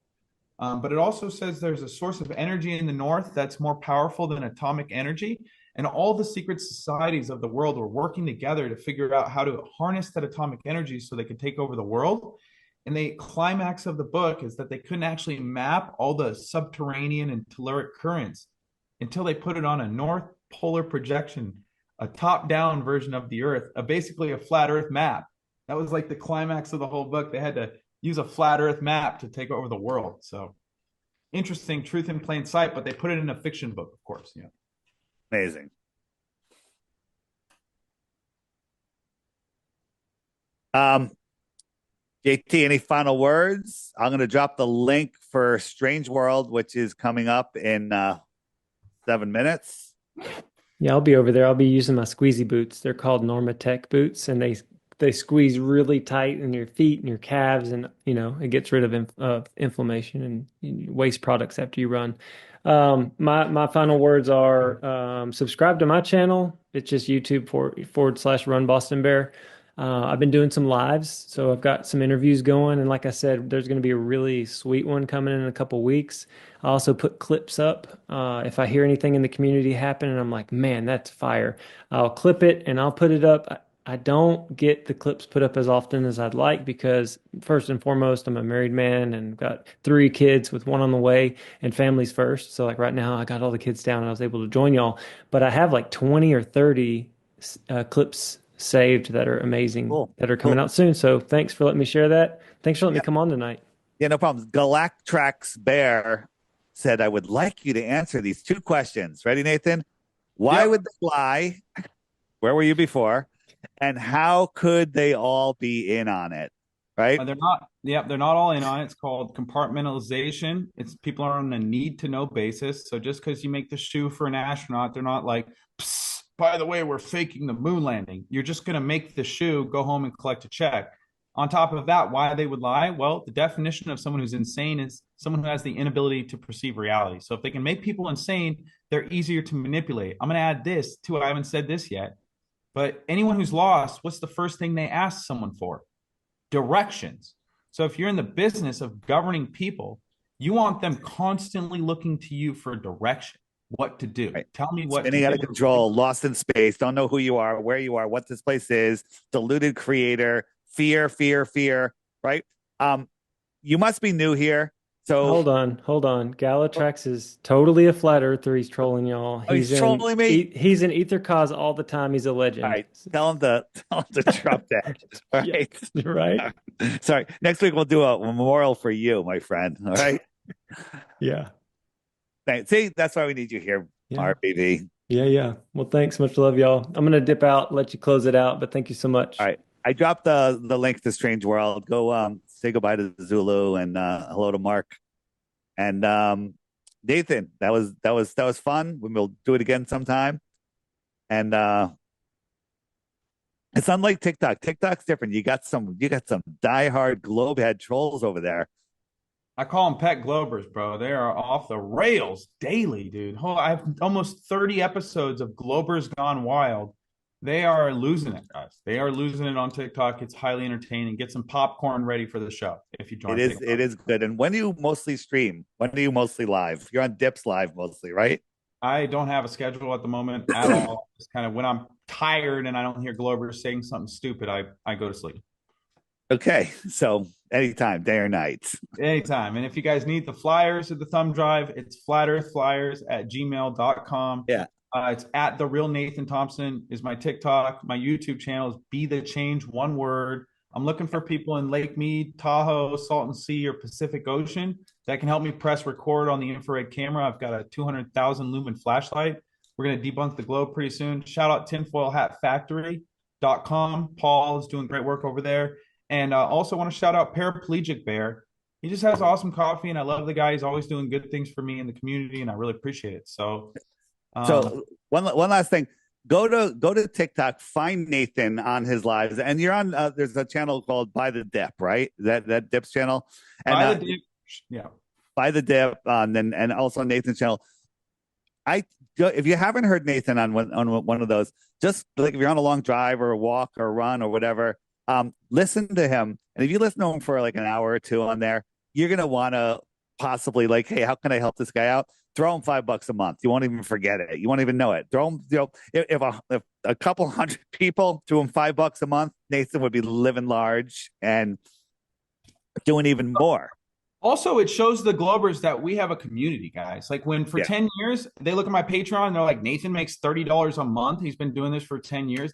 J: But it also says there's a source of energy in the north that's more powerful than atomic energy. And all the secret societies of the world were working together to figure out how to harness that atomic energy so they could take over the world. And the climax of the book is that they couldn't actually map all the subterranean and telluric currents until they put it on a north polar projection, a top-down version of the Earth, basically a flat Earth map. That was like the climax of the whole book. They had to use a flat Earth map to take over the world. So interesting, truth in plain sight, but they put it in a fiction book, of course. Yeah.
K: Amazing. JT, any final words? I'm going to drop the link for Strange World, which is coming up in 7 minutes.
L: Yeah, I'll be over there. I'll be using my squeezy boots. They're called Normatec boots, and they squeeze really tight in your feet and your calves, and it gets rid of inflammation and waste products after you run. My final words are subscribe to my channel. It's just YouTube /Run Boston Bear. I've been doing some lives, so I've got some interviews going, and like I said, there's going to be a really sweet one coming in a couple weeks. I also put clips up. If I hear anything in the community happen and I'm like, man, that's fire, I'll clip it and I'll put it up. I don't get the clips put up as often as I'd like because first and foremost, I'm a married man and got 3 kids with one on the way, and family's first. So like right now I got all the kids down and I was able to join y'all, but I have like 20 or 30 clips saved that are amazing, that are coming out soon. So thanks for letting me share that. Thanks for letting me come on tonight.
K: Yeah, no problem. Galactrax Bear said, I would like you to answer these 2 questions. Ready, Nathan? Why would they fly? Where were you before? And how could they all be in on it? Right?
J: They're not. Yeah, they're not all in on it. It's called compartmentalization. It's people are on a need to know basis. So just because you make the shoe for an astronaut, they're not like, by the way, we're faking the moon landing. You're just going to make the shoe, go home and collect a check. On top of that, why they would lie? Well, the definition of someone who's insane is someone who has the inability to perceive reality. So if they can make people insane, they're easier to manipulate. I'm going to add this too. I haven't said this yet. But anyone who's lost, what's the first thing they ask someone for? Directions. So if you're in the business of governing people, you want them constantly looking to you for direction, what to do. Right. Tell me what
K: spinning out of control, lost in space, don't know who you are, where you are, what this place is, deluded creator, fear, right? You must be new here. So
L: hold on. Galatrax is totally a flat earther. He's trolling y'all.
K: He's trolling me.
L: He's in EtherCause all the time. He's a legend.
K: All right. Tell him to drop that. All right.
L: Yeah, right.
K: Sorry. Next week we'll do a memorial for you, my friend. All right.
L: Yeah.
K: Thanks. See, that's why we need you here, RBV.
L: Yeah. Well, thanks. Much love, y'all. I'm gonna dip out, let you close it out, but thank you so much.
K: All right. I dropped the link to Strange World. Go say goodbye to Zulu and hello to Mark. And Nathan, that was fun. We'll do it again sometime. And It's unlike TikTok. TikTok's different. You got some diehard globehead trolls over there.
J: I call them pet globers, bro. They are off the rails daily, dude. I have almost 30 episodes of Globers Gone Wild. They are losing it, guys. They are losing it on TikTok. It's highly entertaining. Get some popcorn ready for the show if you join.
K: It is good. And when do you mostly stream? When do you mostly live? You're on Dips Live mostly, right?
J: I don't have a schedule at the moment at all. It's kind of when I'm tired and I don't hear Globers saying something stupid, I go to sleep.
K: Okay, so anytime, day or night.
J: Anytime. And if you guys need the flyers or the thumb drive, it's flatearthflyers@gmail.com.
K: Yeah.
J: It's at The Real Nathan Thompson is my TikTok. My YouTube channel is Be The Change, one word. I'm looking for people in Lake Mead, Tahoe, Salton Sea, or Pacific Ocean that can help me press record on the infrared camera. I've got a 200,000 lumen flashlight. We're going to debunk the globe pretty soon. Shout out tinfoilhatfactory.com. Paul is doing great work over there. And also want to shout out Paraplegic Bear. He just has awesome coffee, and I love the guy. He's always doing good things for me in the community, and I really appreciate it. So
K: one last thing. Go to TikTok, find Nathan on his lives, and you're on. There's a channel called By the Dip, right? That Dips channel. And,
J: By the Dip, yeah.
K: By the Dip, and also Nathan's channel. If you haven't heard Nathan on one of those, just like if you're on a long drive or a walk or a run or whatever, listen to him. And if you listen to him for like an hour or two on there, you're gonna want to possibly like, hey, how can I help this guy out? Throw him $5 a month. You won't even forget it. You won't even know it. Throw him, if a couple hundred people threw him $5 a month, Nathan would be living large and doing even more.
J: Also, it shows the Globers that we have a community, guys. Like when for 10 years, they look at my Patreon and they're like, Nathan makes $30 a month. He's been doing this for 10 years.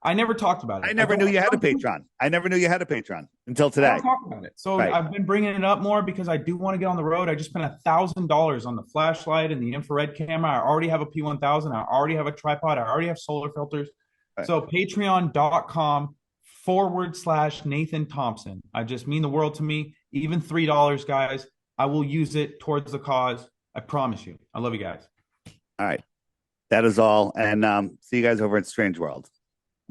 J: I never talked about it.
K: I never knew you had a Patreon. I never knew you had a Patreon until today.
J: I don't talk about it. So I've been bringing it up more because I do want to get on the road. I just spent $1,000 on the flashlight and the infrared camera. I already have a P1000. I already have a tripod. I already have solar filters. Right. So patreon.com/Nathan Thompson. I just mean the world to me. Even $3, guys. I will use it towards the cause. I promise you. I love you guys.
K: All right. That is all. And see you guys over at Strange World.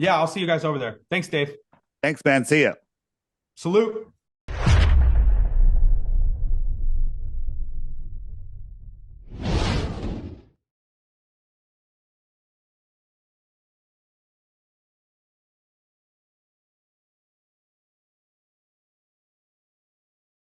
J: Yeah, I'll see you guys over there. Thanks, Dave.
K: Thanks, man. See ya.
J: Salute.